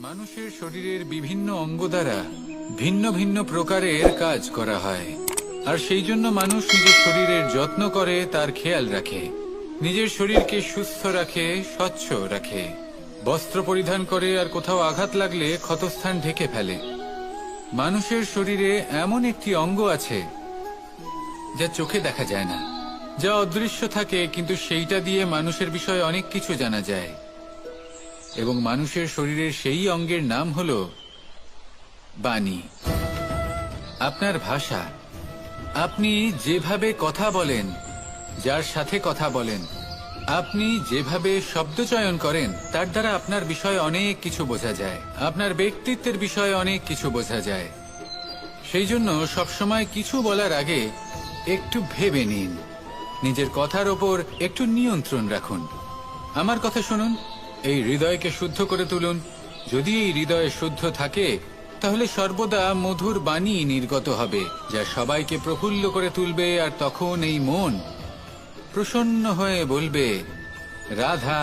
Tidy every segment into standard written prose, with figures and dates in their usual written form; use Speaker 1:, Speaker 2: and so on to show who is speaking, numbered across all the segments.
Speaker 1: মানুষের শরীরের বিভিন্ন অঙ্গ দ্বারা ভিন্ন ভিন্ন প্রকারের কাজ করা হয়, আর সেই জন্য মানুষ নিজের শরীরের যত্ন করে, তার খেয়াল রাখে, নিজের শরীরকে সুস্থ রাখে, স্বচ্ছ রাখে, বস্ত্র পরিধান করে, আর কোথাও আঘাত লাগলে ক্ষতস্থান ঢেকে ফেলে। মানুষের শরীরে এমন একটি অঙ্গ আছে যা চোখে দেখা যায় না, যা অদৃশ্য থাকে, কিন্তু সেইটা দিয়ে মানুষের বিষয়ে অনেক কিছু জানা যায়। এবং মানুষের শরীরের সেই অঙ্গের নাম হল বাণী, আপনার ভাষা। আপনি যেভাবে কথা বলেন, যার সাথে কথা বলেন, আপনি যেভাবে শব্দ চয়ন করেন, তার দ্বারা আপনার বিষয়ে অনেক কিছু বোঝা যায়, আপনার ব্যক্তিত্বের বিষয়ে অনেক কিছু বোঝা যায়। সেই জন্য সবসময় কিছু বলার আগে একটু ভেবে নিন, নিজের কথার ওপর একটু নিয়ন্ত্রণ রাখুন। আমার কথা শুনুন, এই হৃদয়কে শুদ্ধ করে তুলুন। যদি এই হৃদয় শুদ্ধ থাকে, তাহলে সর্বদা মধুর বাণী নির্গত হবে, যা সবাইকে প্রফুল্ল করে তুলবে, আর তখন এই মন প্রসন্ন হয়ে বলবে, রাধা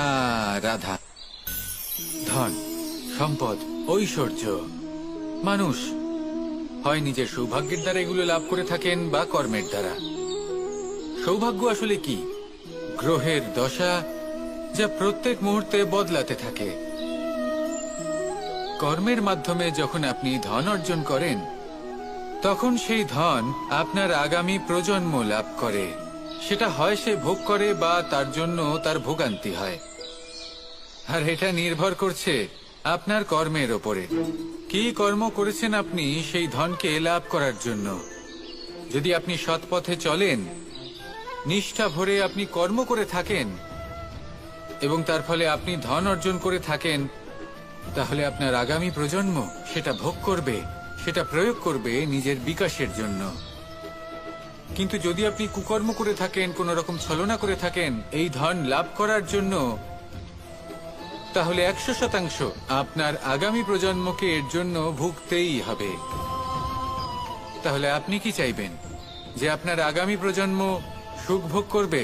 Speaker 1: রাধা। ধন, সম্পদ, ঐশ্বর্য, মানুষ হয় নিজের সৌভাগ্যের দ্বারা এগুলো লাভ করে থাকেন বা কর্মের দ্বারা। সৌভাগ্য আসলে কি? গ্রহের দশা, যা প্রত্যেক মুহূর্তে বদলাতে থাকে। কর্মের মাধ্যমে যখন আপনি ধন অর্জন করেন, তখন সেই ধন আপনার আগামী প্রজন্ম লাভ করে। সেটা হয় সে ভোগ করে বা তার জন্য তার ভোগান্তি হয়। আর এটা নির্ভর করছে আপনার কর্মের ওপরে। কি কর্ম করেছেন আপনি সেই ধনকে লাভ করার জন্য? যদি আপনি সৎ পথে চলেন, নিষ্ঠা ভরে আপনি কর্ম করে থাকেন, এবং তার ফলে আপনি ধন অর্জন করে থাকেন, তাহলে আপনার আগামী প্রজন্ম সেটা ভোগ করবে, সেটা প্রয়োগ করবে নিজের বিকাশের জন্য। কিন্তু যদি আপনি কুকর্ম করে থাকেন, কোন রকম ছলনা করে থাকেন এই ধন লাভ করার জন্য, তাহলে 100% আপনার আগামী প্রজন্মকে এর জন্য ভুগতেই হবে। তাহলে আপনি কি চাইবেন? যে আপনার আগামী প্রজন্ম সুখ ভোগ করবে,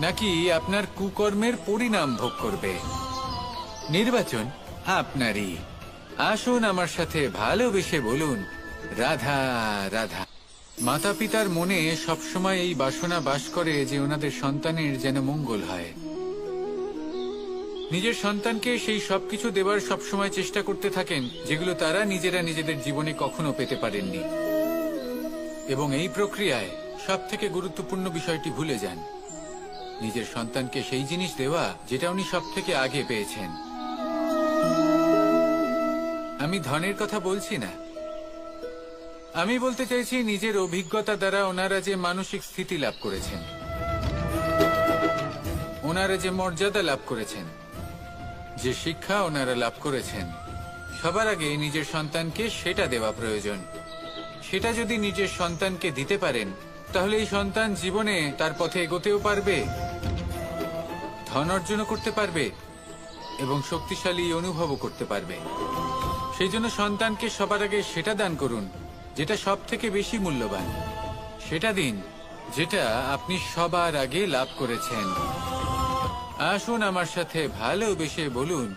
Speaker 1: নাকি আপনার কুকর্মের পরিণাম ভোগ করবে? নির্বাচন আপনারই। আসুন আমার সাথে ভালোবেসে বলুন, রাধা রাধা। মাতা পিতার মনে সবসময় এই বাসনা বাস করে যে ওনাদের সন্তানের যেন মঙ্গল হয়। নিজের সন্তানকে সেই সবকিছু দেবার সবসময় চেষ্টা করতে থাকেন যেগুলো তারা নিজেরা নিজেদের জীবনে কখনো পেতে পারেননি। এবং এই প্রক্রিয়ায় সব থেকে গুরুত্বপূর্ণ বিষয়টি ভুলে যান, নিজের সন্তানকে সেই জিনিস দেওয়া যেটা উনি সব থেকে আগে পেয়েছেন। আমি ধনের কথা বলছি না, আমি বলতে চাইছি নিজের অভিজ্ঞতা দ্বারা ওনারা যে মানসিক স্থিতি লাভ করেছেন, ওনারা যে মর্যাদা লাভ করেছেন, যে শিক্ষা ওনারা লাভ করেছেন, সবার আগে নিজের সন্তানকে সেটা দেওয়া প্রয়োজন। সেটা যদি নিজের সন্তানকে দিতে পারেন, তাহলে এই সন্তান জীবনে তার পথে এগোতেও পারবে, ধন অর্জনও করতে পারবে, এবং শক্তিশালী অনুভবও করতে পারবে। সেই জন্য সন্তানকে সবার আগে সেটা দান করুন যেটা সব থেকে বেশি মূল্যবান। সেটা দিন যেটা আপনি সবার আগে লাভ করেছেন। আসুন আমার সাথে ভালোবেসে বলুন,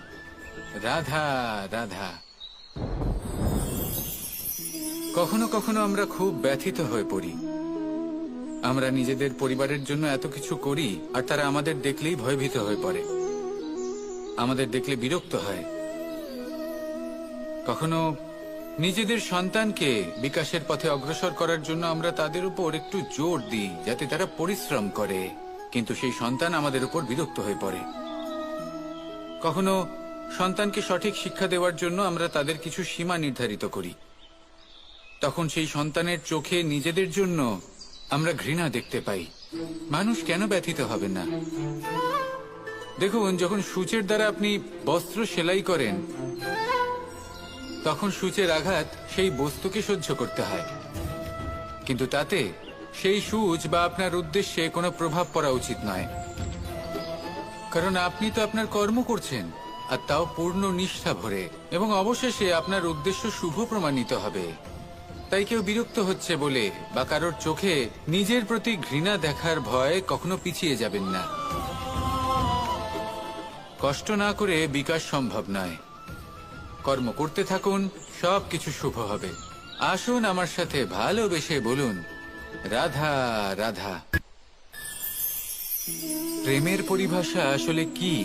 Speaker 1: রাধা রাধা। কখনো কখনো আমরা খুব ব্যথিত হয়ে পড়ি। আমরা নিজেদের পরিবারের জন্য এত কিছু করি, আর তারা আমাদের দেখলেই ভয়ভীত হয়ে পড়ে, আমাদের দেখলে বিরক্ত হয়। কখনো নিজেদের সন্তানকে বিকাশের পথে অগ্রসর করার জন্য আমরা তাদের উপর একটু জোর দিই যাতে তারা পরিশ্রম করে, কিন্তু সেই সন্তান আমাদের উপর বিরক্ত হয়ে পড়ে। কখনো সন্তানকে সঠিক শিক্ষা দেওয়ার জন্য আমরা তাদের কিছু সীমা নির্ধারিত করি, তখন সেই সন্তানের চোখে নিজেদের জন্য আমরা ঘৃণা দেখতে পাই। মানুষ কেন ব্যথিত হবেন না? দেখুন, যখন সূচের দ্বারা আপনি বস্ত্র সেলাই করেন, তখন সূচের আঘাত সেই বস্তুকে সহ্য করতে হয়, কিন্তু তাতে সেই সূচ বা আপনার উদ্দেশ্যে কোনো প্রভাব পড়া উচিত নয়, কারণ আপনি তো আপনার কর্ম করছেন, আর তাও পূর্ণ নিষ্ঠা ভরে, এবং অবশেষে আপনার উদ্দেশ্য শুভ প্রমাণিত হবে। তাই কেউ বিরক্ত হচ্ছে বলে বা কারোর চোখে নিজের প্রতি ঘৃণা দেখার ভয় কখনো পিছিয়ে যাবেন না। কষ্ট না করে বিকাশ সম্ভব নয়। কর্ম করতে থাকুন, সবকিছু শুভ হবে। আসুন আমার সাথে ভালোবেসে বলুন, রাধা রাধা। প্রেমের পরিভাষা আসলে কি?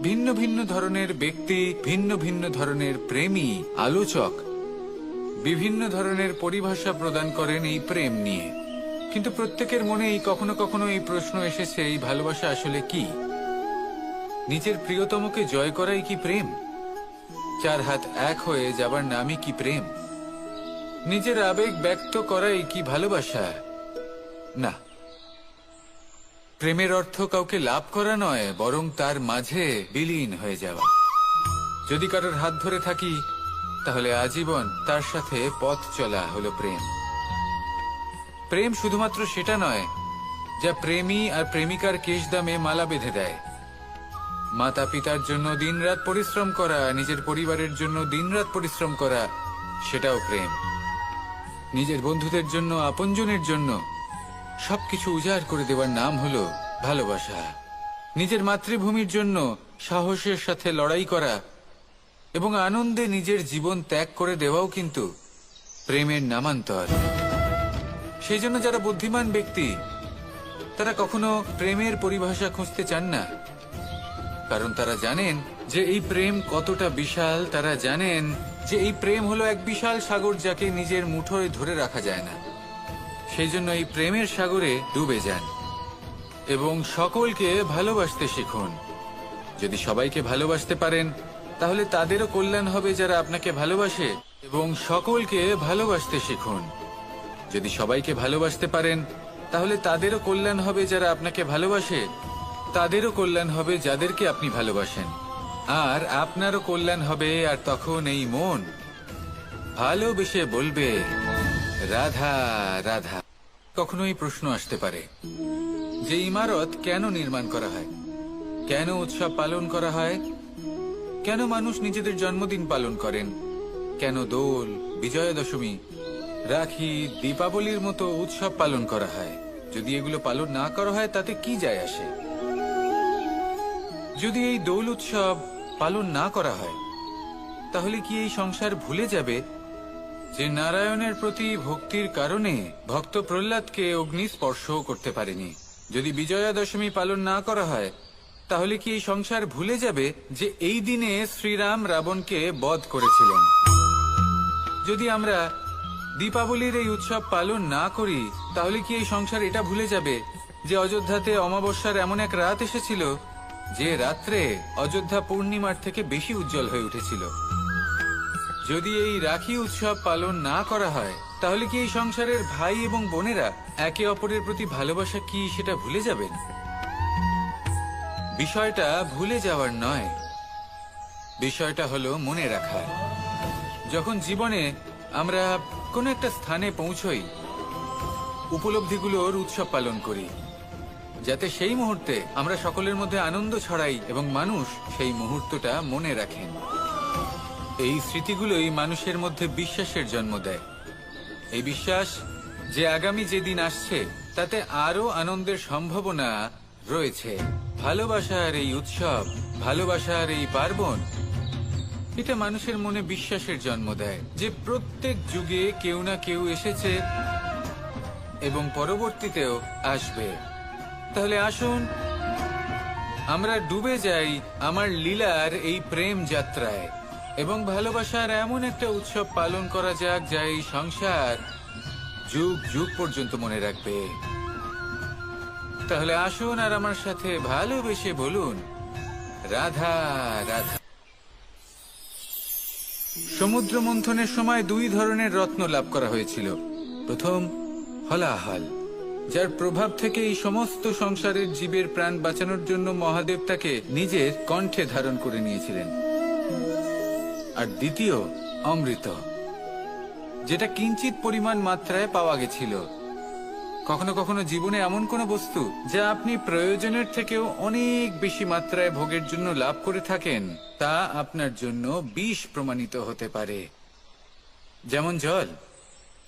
Speaker 1: ভিন্ন ভিন্ন ধরনের ব্যক্তি, ভিন্ন ভিন্ন ধরনের প্রেমী, আলোচক বিভিন্ন ধরনের পরিভাষা প্রদান করেন এই প্রেম নিয়ে। কিন্তু প্রত্যেকের মনেই কখনো কখনো এই প্রশ্ন এসেছে, এই ভালোবাসা আসলে কি? নিজের প্রিয়তমকে জয় করাই কি প্রেম? চার হাত এক হয়ে যাবার নামই কি প্রেম? নিজের আবেগ ব্যক্ত করাই কি ভালোবাসা? না, প্রেমের অর্থ কাউকে লাভ করা নয়, বরং তার মাঝে বিলীন হয়ে যাওয়া। যদি কারোর হাত ধরে থাকি, তাহলে আজীবন তার সাথে পথ চলা হলো প্রেম। প্রেম শুধুমাত্র সেটা নয় যা প্রেমী আর প্রেমিকার কেশদামে মালা বেঁধে দেয়। মাতা পিতার জন্য দিনরাত পরিশ্রম করা, নিজের পরিবারের জন্য দিনরাত পরিশ্রম করা, সেটাও প্রেম। নিজের বন্ধুদের জন্য, আপনজনের জন্য সবকিছু উজাড় করে দেওয়ার নাম হলো ভালোবাসা। নিজের মাতৃভূমির জন্য সাহসের সাথে লড়াই করা এবং আনন্দে নিজের জীবন ত্যাগ করে দেওয়াও কিন্তু প্রেমের নামান্তর। সেই জন্য যারা বুদ্ধিমান ব্যক্তি, তারা কখনো প্রেমের পরিভাষা খুঁজতে চান না, কারণ তারা জানেন যে এই প্রেম কতটা বিশাল। তারা জানেন যে এই প্রেম হলো এক বিশাল সাগর, যাকে নিজের মুঠোয় ধরে রাখা যায় না। সেই জন্য এই প্রেমের সাগরে ডুবে যান এবং সকলকে ভালোবাসতে শিখুন। যদি সবাইকে ভালোবাসতে পারেন, তাহলে তাদেরও কল্যাণ হবে যারা আপনাকে ভালোবাসে, এবং সকলকে ভালোবাসতে শিখুন। যদি সবাইকে ভালোবাসতে পারেন, তাহলে তাদেরও কল্যাণ হবে যারা আপনাকে ভালোবাসে, তাদেরও কল্যাণ হবে যাদেরকে আপনি ভালোবাসেন, আর আপনারও কল্যাণ হবে। আর তখন এই মন ভালোবেসে বলবে, রাধা রাধা। কখনো এই প্রশ্ন আসতে পারে যে ইমারত কেন নির্মাণ করা হয়, কেন উৎসব পালন করা হয়, কেন মানুষ নিজেদের জন্মদিন পালন করেন, কেন দোল, বিজয়া দশমী, রাখি, দীপাবলির মতো উৎসব পালন করা হয়? যদি এগুলো পালন না করা হয়, তাতে কি যায় আসে? যদি এই দোল উৎসব পালন না করা হয়, তাহলে কি এই সংসার ভুলে যাবে যে নারায়ণের প্রতি ভক্তির কারণে ভক্ত প্রহ্লাদকে অগ্নি স্পর্শও করতে পারেনি? যদি বিজয়া দশমী পালন না করা হয়, তাহলে কি এই সংসার ভুলে যাবে যে এই দিনে শ্রীরাম রাবণকে বধ করেছিলেন? যদি আমরা দীপাবলির এই উৎসব পালন না করি, তাহলে কি এই সংসার এটা ভুলে যাবে যে অযোধ্যাতে অমাবস্যার এমন এক রাত এসেছিল যে রাত্রে অযোধ্যা পূর্ণিমার থেকে বেশি উজ্জ্বল হয়ে উঠেছিল? যদি এই রাখি উৎসব পালন না করা হয়, তাহলে কি এই সংসারের ভাই এবং বোনেরা একে অপরের প্রতি ভালোবাসা কি সেটা ভুলে যাবেন? বিষয়টা ভুলে যাওয়ার নয়, বিষয়টা হলো মনে রাখার। যখন জীবনে আমরা কোনো একটা স্থানে পৌঁছই, উপলব্ধিগুলোর উৎসব পালন করি, যাতে সেই মুহূর্তে আমরা সকলের মধ্যে আনন্দ ছড়াই এবং মানুষ সেই মুহূর্তটা মনে রাখেন। এই স্মৃতিগুলোই মানুষের মধ্যে বিশ্বাসের জন্ম দেয়। এই বিশ্বাস যে আগামী যেদিন আসছে তাতে আরো আনন্দের সম্ভাবনা রয়েছে। ভালোবাসার এই উৎসব, ভালোবাসার এই পার্বণ, এটা মানুষের মনে বিশ্বাসের জন্ম দেয় যে প্রত্যেক যুগে কেউ না কেউ এসেছে এবং পরবর্তীতেও আসবে। তাহলে আসুন আমরা ডুবে যাই আমার লীলার এই প্রেম যাত্রায় এবং ভালোবাসার এমন একটা উৎসব পালন করা যাক যা এই সংসার যুগ যুগ পর্যন্ত মনে রাখবে। তাহলে আসুন আর আমার সাথে ভালোবেসে বলুন, রাধা রাধা। সমুদ্র মন্থনের সময় দুই ধরনের রত্ন লাভ করা হয়েছিল। প্রথম হলাহল, যার প্রভাব থেকে এই সমস্ত সংসারের জীবের প্রাণ বাঁচানোর জন্য মহাদেব তাকে নিজের কণ্ঠে ধারণ করে নিয়েছিলেন। আর দ্বিতীয় অমৃত, যেটা কিঞ্চিত পরিমাণ মাত্রায় পাওয়া গেছিল। কখনো কখনো জীবনে এমন কোনো বস্তু যা আপনি প্রয়োজনের থেকেও অনেক বেশি মাত্রায় ভোগের জন্য লাভ করে থাকেন, তা আপনার জন্য বিষ প্রমাণিত হতে পারে। যেমন জল,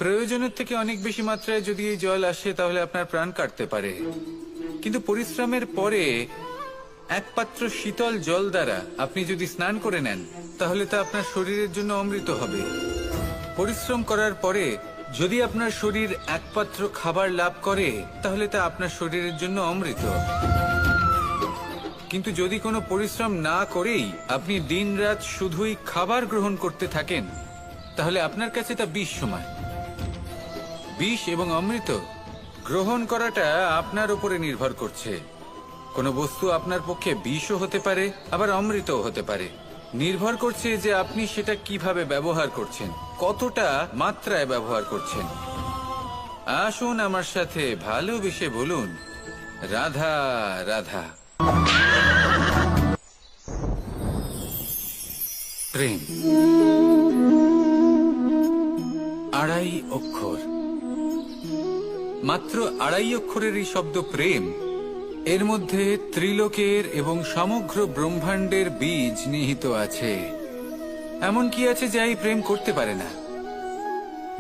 Speaker 1: প্রয়োজনের থেকে অনেক বেশি মাত্রায় যদি এই জল আসে তাহলে আপনার প্রাণ কাটতে পারে। কিন্তু পরিশ্রমের পরে এক পাত্র শীতল জল দ্বারা আপনি যদি স্নান করে নেন তাহলে তা আপনার শরীরের জন্য অমৃত হবে। পরিশ্রম করার পরে যদি আপনার শরীর এক পাত্র খাবার লাভ করে তাহলে তা আপনার শরীরের জন্য অমৃত। কিন্তু যদি কোনো পরিশ্রম না করেই আপনি দিনরাত শুধুই খাবার গ্রহণ করতে থাকেন তাহলে আপনার কাছে তা বিষ সমান। বিষ এবং অমৃত গ্রহণ করাটা আপনার উপরে নির্ভর করছে। কোনো বস্তু আপনার পক্ষে বিষও হতে পারে, আবার অমৃতও হতে পারে। নির্ভর করছে যে আপনি সেটা কিভাবে ব্যবহার করছেন, কতটা মাত্রায় ব্যবহার করছেন। আসুন আমার সাথে ভালোবেসে বলুন, রাধা রাধা। প্রেম আড়াই অক্ষর, মাত্র আড়াই অক্ষরের এই শব্দ প্রেম, এর মধ্যে ত্রিলোকের এবং সমগ্র ব্রহ্মাণ্ডের বীজ নিহিত আছে। এমন কি আছে যা এই প্রেম করতে পারে না?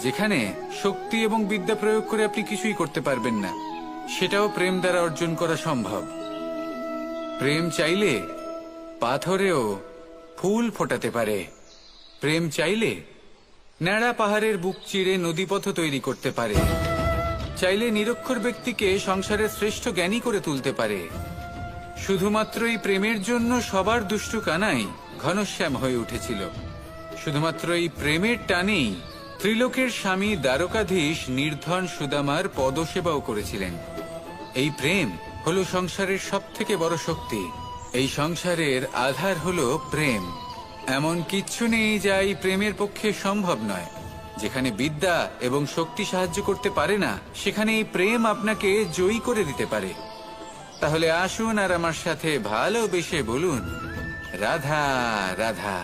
Speaker 1: যেখানে শক্তি এবং বিদ্যা প্রয়োগ করে আপনি কিছুই করতে পারবেন না, সেটাও প্রেম দ্বারা অর্জন করা সম্ভব। প্রেম চাইলে পাথরেও ফুল ফোটাতে পারে। প্রেম চাইলে ন্যাড়া পাহাড়ের বুক চিরে নদীপথ তৈরি করতে পারে। চাইলে নিরক্ষর ব্যক্তিকে সংসারের শ্রেষ্ঠ জ্ঞানী করে তুলতে পারে। শুধুমাত্র এই প্রেমের জন্য সবার দুষ্টু কানাই ঘনশ্যাম হয়ে উঠেছিল। শুধুমাত্র এই প্রেমের টানেই ত্রিলোকের স্বামী দ্বারকাধীশ নির্ধন সুদামার পদসেবাও করেছিলেন। এই প্রেম হলো সংসারের সবথেকে বড় শক্তি। এই সংসারের আধার হলো প্রেম। এমন কিচ্ছু নেই যা এই প্রেমের পক্ষে সম্ভব নয়। যেখানে বিদ্যা এবং শক্তি সাহায্য করতে পারে না, সেখানে এই প্রেম আপনাকে জয়ী করে দিতে পারে। তাহলে আসুন আর আমার সাথে ভালোবেসে বলুন, রাধা রাধা।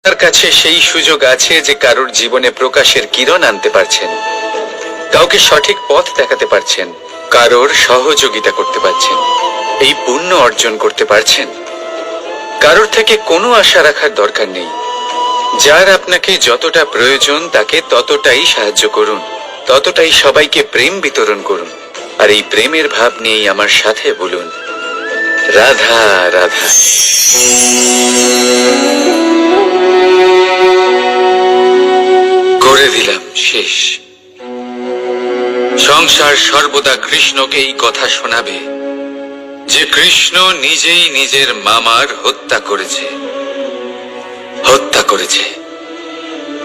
Speaker 2: তার কাছে সেই সুযোগ আছে যে কারোর জীবনে প্রকাশের কিরণ আনতে পারছেন, কাউকে সঠিক পথ দেখাতে পারছেন, কারোর সহযোগিতা করতে পারছেন, এই পুণ্য অর্জন করতে পারছেন। কারোর থেকে কোনো আশা রাখার দরকার নেই। যার আপনাকে যতটা প্রয়োজন তাকে ততটাই সাহায্য করুন, ততটাই সবাইকে প্রেম বিতরণ করুন। আর এই প্রেমের ভাব নিয়েই আমার সাথে বলুন, রাধা রাধা। করে দিলাম শেষ। সংসার সর্বদা কৃষ্ণকে এই কথা শোনাবে যে কৃষ্ণ নিজেই নিজের মামার হত্যা করেছে।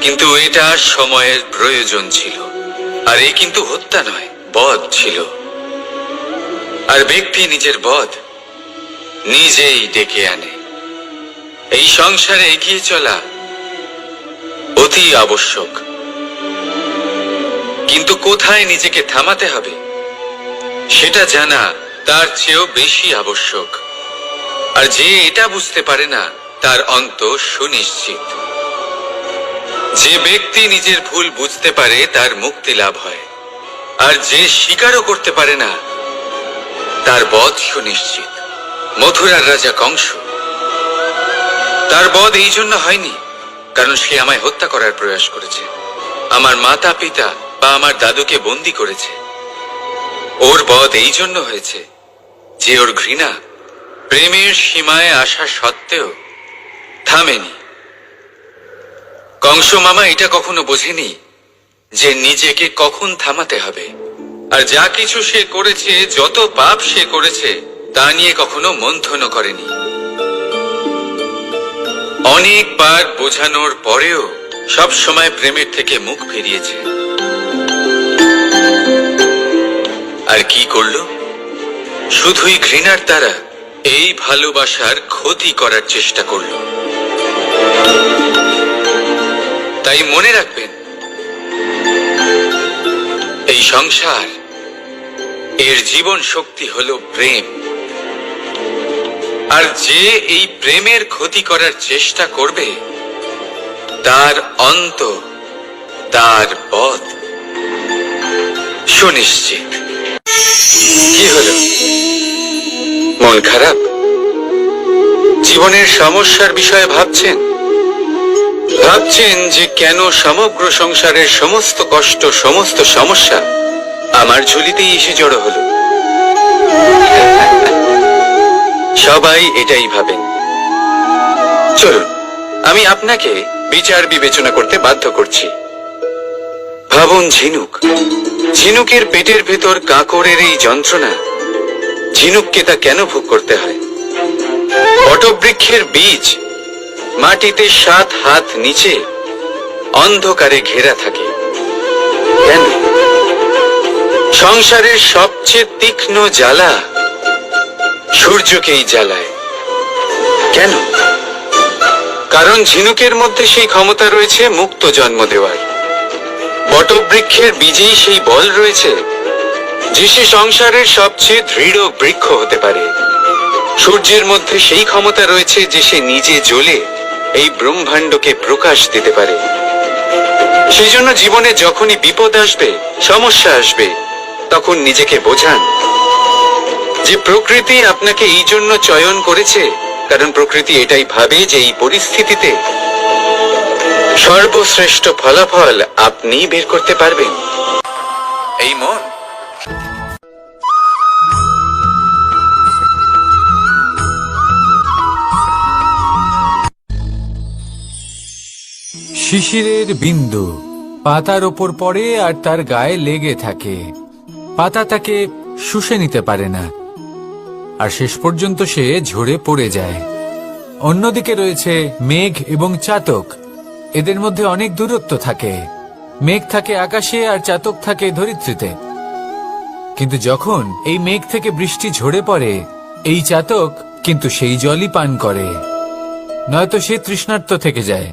Speaker 2: কিন্তু এটা সময়ের প্রয়োজন ছিল। আর এই কিন্তু হত্যা নয়, বধ ছিল। আর ব্যক্তি নিজের বধ নিজেই ডেকে আনে। এই সংসারে এগিয়ে চলা অতি আবশ্যক, কিন্তু কোথায় নিজেকে থামাতে হবে সেটা জানা তার চেয়েও বেশি আবশ্যক। আর যে এটা বুঝতে পারে না তার অন্ত সুনিশ্চিত। যে ব্যক্তি নিজের ভুল বুঝতে পারে তার মুক্তি লাভ হয়, আর যে স্বীকারও করতে পারে না তার বধ সুনিশ্চিত। মথুরার রাজা কংস, তার বধ এই জন্য হয়নি কারণ সে আমায় হত্যা করার প্রয়াস করেছে, আমার মাতা পিতা বা আমার দাদুকে বন্দী করেছে। ওর বধ এই জন্য হয়েছে যে ওর ঘৃণা প্রেমের সীমায় আসা সত্ত্বেও থামেনি। কংস মামা এটা কখনো বোঝেনি যে নিজেকে কখন থামাতে হবে। আর যা কিছু সে করেছে, যত পাপ সে করেছে, তা নিয়ে কখনো মন্থনও করেনি। অনেকবার বোঝানোর পরেও সব সময় প্রেমের থেকে মুখ ফিরিয়েছে। আর কি করলো? শুধুই ঘৃণার দ্বারা এই ভালোবাসার ক্ষতি করার চেষ্টা করলো। তাই মনে রাখবেন, এই সংসার, এর জীবন শক্তি হলো প্রেম। আর যে এই প্রেমের ক্ষতি করার চেষ্টা করবে তার অন্ত, তার বধ সুনিশ্চিত। কি হলো? মন খারাপ? জীবনের সমস্যার বিষয়ে ভাবছেন যে কেন সমগ্র সংসারের সমস্ত কষ্ট, সমস্ত সমস্যা আমার ঝুলিতেই এসে জড়ো হলো। সবাই এটাই ভাবেন। চলুন, আমি আপনাকে বিচার বিবেচনা করতে বাধ্য করছি। ভাবুন ঝিনুক, ঝিনুকের পেটের ভেতর কাঁকড়ের এই যন্ত্রণা, ঝিনুককে তা কেন ভোগ করতে হয়? বটবৃক্ষের বীজ মাটিতে 7 হাত নিচে অন্ধকারে ঘেরা থাকে কেন? সংসারের সবচেয়ে তীক্ষ্ণ জ্বালা সূর্যকেই জ্বালায় কেন? কারণ ঝিনুকের মধ্যে সেই ক্ষমতা রয়েছে মুক্ত জন্ম দেওয়ার। বটবৃক্ষের বীজেই সেই বল রয়েছে যে সে সংসারের সবচেয়ে দৃঢ় বৃক্ষ হতে পারে। সূর্যের মধ্যে সেই ক্ষমতা রয়েছে যে সে নিজে জ্বলে এই ব্রহ্মাণ্ডকে প্রকাশ দিতে পারে। সেই জন্য জীবনে যখনই বিপদ আসবে, সমস্যা আসবে, তখন নিজেকে বোঝান যে প্রকৃতি আপনাকে এই জন্য চয়ন করেছে, কারণ প্রকৃতি এটাই ভাবে যে এই পরিস্থিতিতে সর্বশ্রেষ্ঠ ফলাফল আপনি বের করতে পারবেন। এই মন
Speaker 1: শিশিরের বিন্দু পাতার ওপর পড়ে আর তার গায়ে লেগে থাকে। পাতা তাকে শুষে নিতে পারে না, আর শেষ পর্যন্ত সে ঝরে পড়ে যায়। অন্যদিকে রয়েছে মেঘ এবং চাতক। এদের মধ্যে অনেক দূরত্ব থাকে। মেঘ থাকে আকাশে আর চাতক থাকে ধরিত্রীতে। কিন্তু যখন এই মেঘ থেকে বৃষ্টি ঝরে পড়ে, এই চাতক কিন্তু সেই জলই পান করে, নয়তো সে তৃষ্ণার্ত থেকে যায়।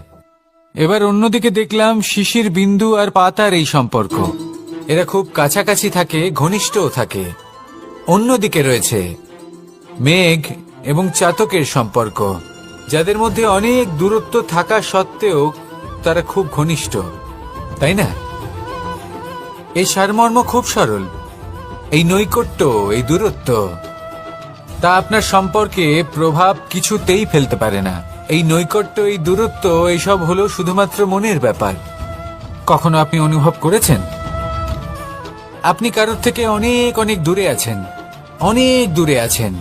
Speaker 1: এবার অন্যদিকে দেখলাম শিশির বিন্দু আর পাতার এই সম্পর্ক। এরা খুব কাছাকাছি থাকে, ঘনিষ্ঠও থাকে। অন্যদিকে রয়েছে মেঘ এবং চাতকের সম্পর্ক, যাদের মধ্যে অনেক দূরত্ব থাকা সত্ত্বেও তারা খুব ঘনিষ্ঠ, তাই না? এই সারমর্ম খুব সরল। এই নৈকট্য, এই দূরত্ব, তা আপনার সম্পর্কে প্রভাব কিছুতেই ফেলতে পারে না। এই নৈকট্য, এই দূরত্ব, এইসব হলো শুধুমাত্র মনের ব্যাপার। কখনো আপনি অনুভব করেছেন আপনি কারোর থেকে অনেক অনেক দূরে আছেন, অনেক দূরে আছেন,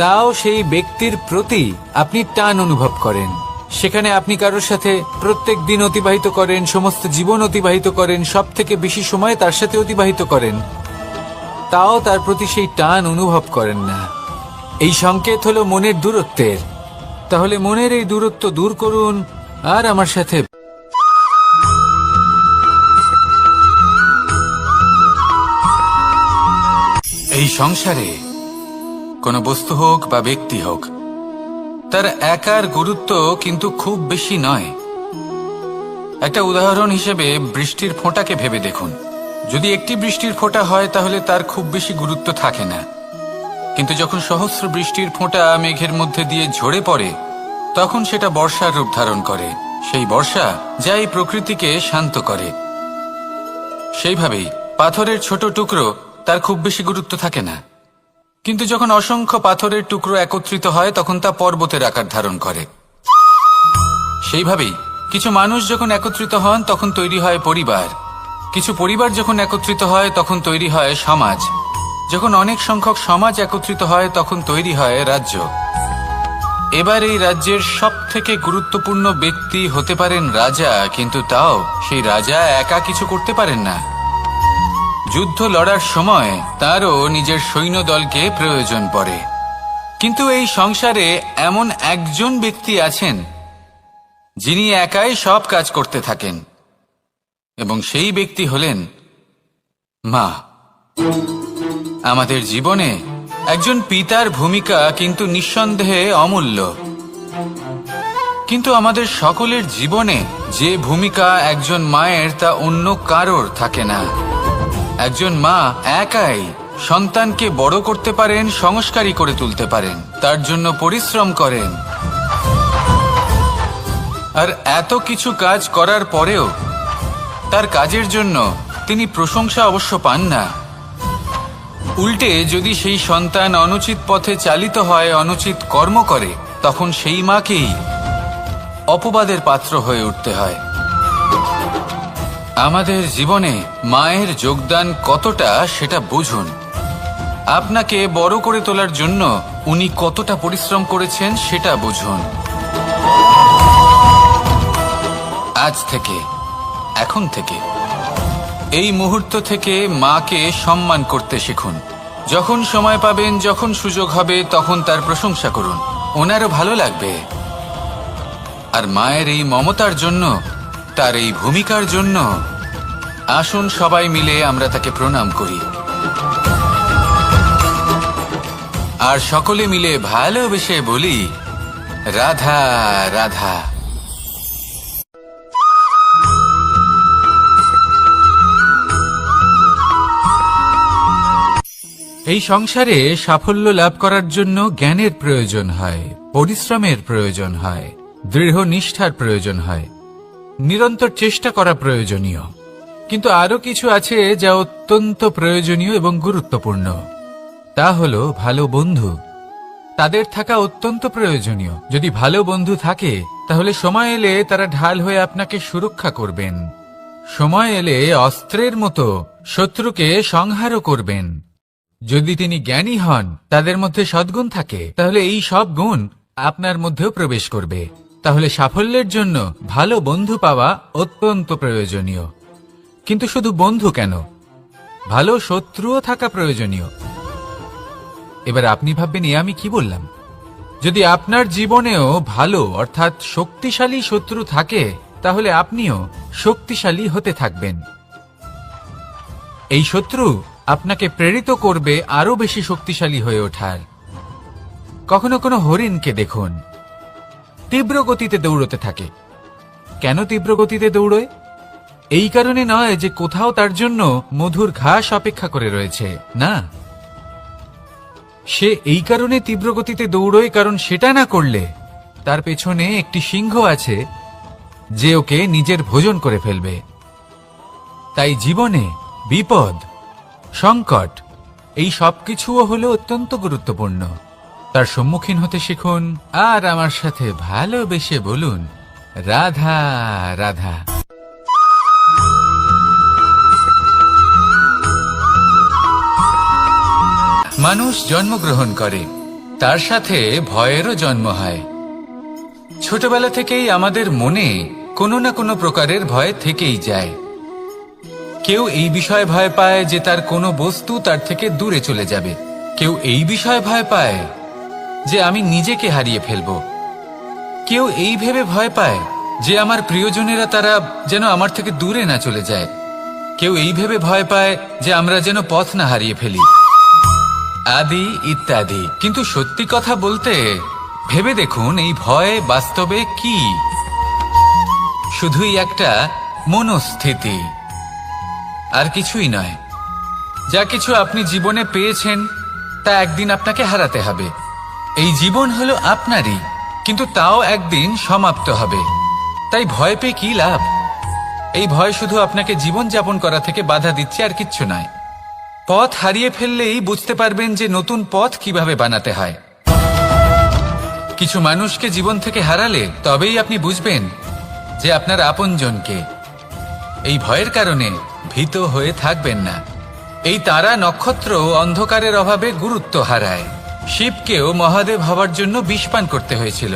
Speaker 1: তাও সেই ব্যক্তির প্রতি আপনি টান অনুভব করেন। সেখানে আপনি কারোর সাথে প্রত্যেক দিন অতিবাহিত করেন, সমস্ত জীবন অতিবাহিত করেন, সব থেকে বেশি সময় তার সাথে অতিবাহিত করেন, তাও তার প্রতি সেই টান অনুভব করেন না। এই সংকেত হলো মনের দূরত্বের। তাহলে মনের এই দূরত্ব দূর করুন আর আমার সাথে এই সংসারে কোনো বস্তু হোক বা ব্যক্তি হোক, তার একার গুরুত্ব কিন্তু খুব বেশি নয়। একটা উদাহরণ হিসেবে বৃষ্টির ফোঁটাকে ভেবে দেখুন। যদি একটি বৃষ্টির ফোঁটা হয় তাহলে তার খুব বেশি গুরুত্ব থাকে না, কিন্তু যখন সহস্র বৃষ্টির ফোঁটা মেঘের মধ্যে দিয়ে ঝরে পড়ে, তখন সেটা বর্ষার রূপ ধারণ করে। সেই বর্ষা যা এই প্রকৃতিকে শান্ত করে। সেইভাবেই পাথরের ছোট টুকরো, তার খুব বেশি গুরুত্ব থাকে না, কিন্তু যখন অসংখ্য পাথরের টুকরো একত্রিত হয় তখন তা পর্বতের আকার ধারণ করে। সেইভাবেই কিছু মানুষ যখন একত্রিত হন তখন তৈরি হয় পরিবার। কিছু পরিবার যখন একত্রিত হয় তখন তৈরি হয় সমাজ। যখন অনেক সংখ্যক সমাজ একত্রিত হয় তখন তৈরি হয় রাজ্য। এবার এই রাজ্যের সবথেকে গুরুত্বপূর্ণ ব্যক্তি হতে পারেন রাজা, কিন্তু তাও সেই রাজা একা কিছু করতে পারেন না। যুদ্ধ লড়ার সময় তারও নিজের সৈন্যদলকে প্রয়োজন পড়ে। কিন্তু এই সংসারে এমন একজন ব্যক্তি আছেন যিনি একাই সব কাজ করতে থাকেন, এবং সেই ব্যক্তি হলেন মা। আমাদের জীবনে একজন পিতার ভূমিকা কিন্তু নিঃসন্দেহে অমূল্য, কিন্তু আমাদের সকলের জীবনে যে ভূমিকা একজন মায়ের তা অন্য কারোর থাকে না। একজন মা একাই সন্তানকে বড় করতে পারেন, সংস্কারী করে তুলতে পারেন, তার জন্য পরিশ্রম করেন। আর এত কিছু কাজ করার পরেও তার কাজের জন্য তিনি প্রশংসা অবশ্য পান না। উল্টে যদি সেই সন্তান অনুচিত পথে চালিত হয়, অনুচিত কর্ম করে, তখন সেই মাকেই অপবাদের পাত্র হয়ে উঠতে হয়। আমাদের জীবনে মায়ের যোগদান কতটা সেটা বুঝুন। আপনাকে বড় করে তোলার জন্য উনি কতটা পরিশ্রম করেছেন সেটা বুঝুন। আজ থেকে, এখন থেকে, এই মুহূর্ত থেকে মাকে সম্মান করতে শিখুন। যখন সময় পাবেন, যখন সুযোগ হবে, তখন তার প্রশংসা করুন। ওনারও ভালো লাগবে। আর মায়ের এই মমতার জন্য, তার এই ভূমিকার জন্য আসুন সবাই মিলে আমরা তাকে প্রণাম করি, আর সকলে মিলে ভালোবেসে বলি, রাধা রাধা। এই সংসারে সাফল্য লাভ করার জন্য জ্ঞানের প্রয়োজন হয়, পরিশ্রমের প্রয়োজন হয়, দৃঢ় নিষ্ঠার প্রয়োজন হয়, নিরন্তর চেষ্টা করা প্রয়োজনীয়। কিন্তু আরো কিছু আছে যা অত্যন্ত প্রয়োজনীয় এবং গুরুত্বপূর্ণ। তা হলো ভালো বন্ধু। তাদের থাকা অত্যন্ত প্রয়োজনীয়। যদি ভালো বন্ধু থাকে, তাহলে সময় এলে তারা ঢাল হয়ে আপনাকে সুরক্ষা করবেন। সময় এলে অস্ত্রের মতো শত্রুকে সংহারও করবেন। যদি তিনি জ্ঞানী হন, তাদের মধ্যে সদ্গুণ থাকে, তাহলে এই সব গুণ আপনার মধ্যেও প্রবেশ করবে। তাহলে সাফল্যের জন্য ভালো বন্ধু পাওয়া অত্যন্ত প্রয়োজনীয়। কিন্তু শুধু বন্ধু কেন, ভালো শত্রুও থাকা প্রয়োজনীয়। এবার আপনি ভাববেন, আমি কি বললাম? যদি আপনার জীবনেও ভালো অর্থাৎ শক্তিশালী শত্রু থাকে, তাহলে আপনিও শক্তিশালী হতে থাকবেন। এই শত্রু আপনাকে প্রেরিত করবে আরো বেশি শক্তিশালী হয়ে ওঠার। কখনো কোনো হরিণকে দেখুন, তীব্র গতিতে দৌড়তে থাকে। কেন তীব্র গতিতে দৌড়য়? এই কারণে নয় যে কোথাও তার জন্য মধুর ঘাস অপেক্ষা করে রয়েছে, না। সে এই কারণে তীব্র গতিতে দৌড়য় কারণ সেটা না করলে তার পেছনে একটি সিংহ আছে যে ওকে নিজের ভোজন করে ফেলবে। তাই জীবনে বিপদ, সংকট, এই সবকিছুও হলো অত্যন্ত গুরুত্বপূর্ণ। তার সম্মুখীন হতে শিখুন আর আমার সাথে ভালোবেসে বলুন, রাধা রাধা। মানুষ জন্মগ্রহণ করে, তার সাথে ভয়েরও জন্ম হয়। ছোটবেলা থেকেই আমাদের মনে কোনো না কোনো প্রকারের ভয় থেকেই যায়। কেউ এই বিষয়ে ভয় পায় যে তার কোনো বস্তু তার থেকে দূরে চলে যাবে। কেউ এই বিষয়ে ভয় পায় যে আমি নিজেকে হারিয়ে ফেলব। কেউ এই ভেবে ভয় পায় যে আমার প্রিয়জনেরা তারা যেন আমার থেকে দূরে না চলে যায়। কেউ এই ভেবে ভয় পায় যে আমরা যেন পথ না হারিয়ে ফেলি, আদি ইত্যাদি। কিন্তু সত্যি কথা বলতে, ভেবে দেখুন এই ভয় বাস্তবে কি? শুধুই একটা মনস্থিতি, আর কিছুই নয়। যা কিছু আপনি জীবনে পেয়েছেন তা একদিন আপনাকে হারাতে হবে। এই জীবন হলো আপনারই, কিন্তু তাও একদিন সমাপ্ত হবে। তাই ভয় পেয়ে কি লাভ? এই ভয় শুধু আপনাকে জীবন যাপন করা থেকে বাধা দিচ্ছে, আর কিচ্ছু নয়। পথ হারিয়ে ফেললেই বুঝতে পারবেন যে নতুন পথ কিভাবে বানাতে হয়। কিছু মানুষকে জীবন থেকে হারালে তবেই আপনি বুঝবেন যে আপনার আপনজনকে। এই ভয়ের কারণে ভীত হয়ে থাকবেন না। এই তারা নক্ষত্র অন্ধকারের অভাবে গুরুত্ব হারায়। শিবকেও মহাদেব হওয়ার জন্য বিষ পান করতে হয়েছিল।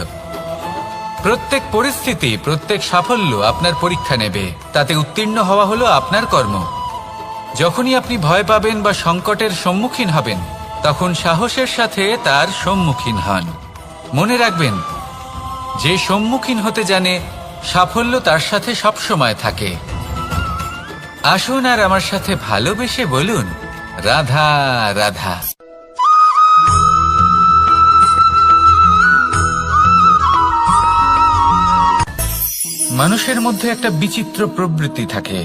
Speaker 1: প্রত্যেক পরিস্থিতি, প্রত্যেক সাফল্য আপনার পরীক্ষা নেবে। তাতে উত্তীর্ণ হওয়া হলো আপনার কর্ম। যখনই আপনি ভয় পাবেন বা সংকটের সম্মুখীন হবেন, তখন সাহসের সাথে তার সম্মুখীন হন। মনে রাখবেন, যে সম্মুখীন হতে জানে, সাফল্য তার সাথে সবসময় থাকে। আসুন আর আমার সাথে ভালোবেসে বলুন, রাধা রাধা। মানুষের মধ্যে একটা বিচিত্র প্রবৃত্তি থাকে।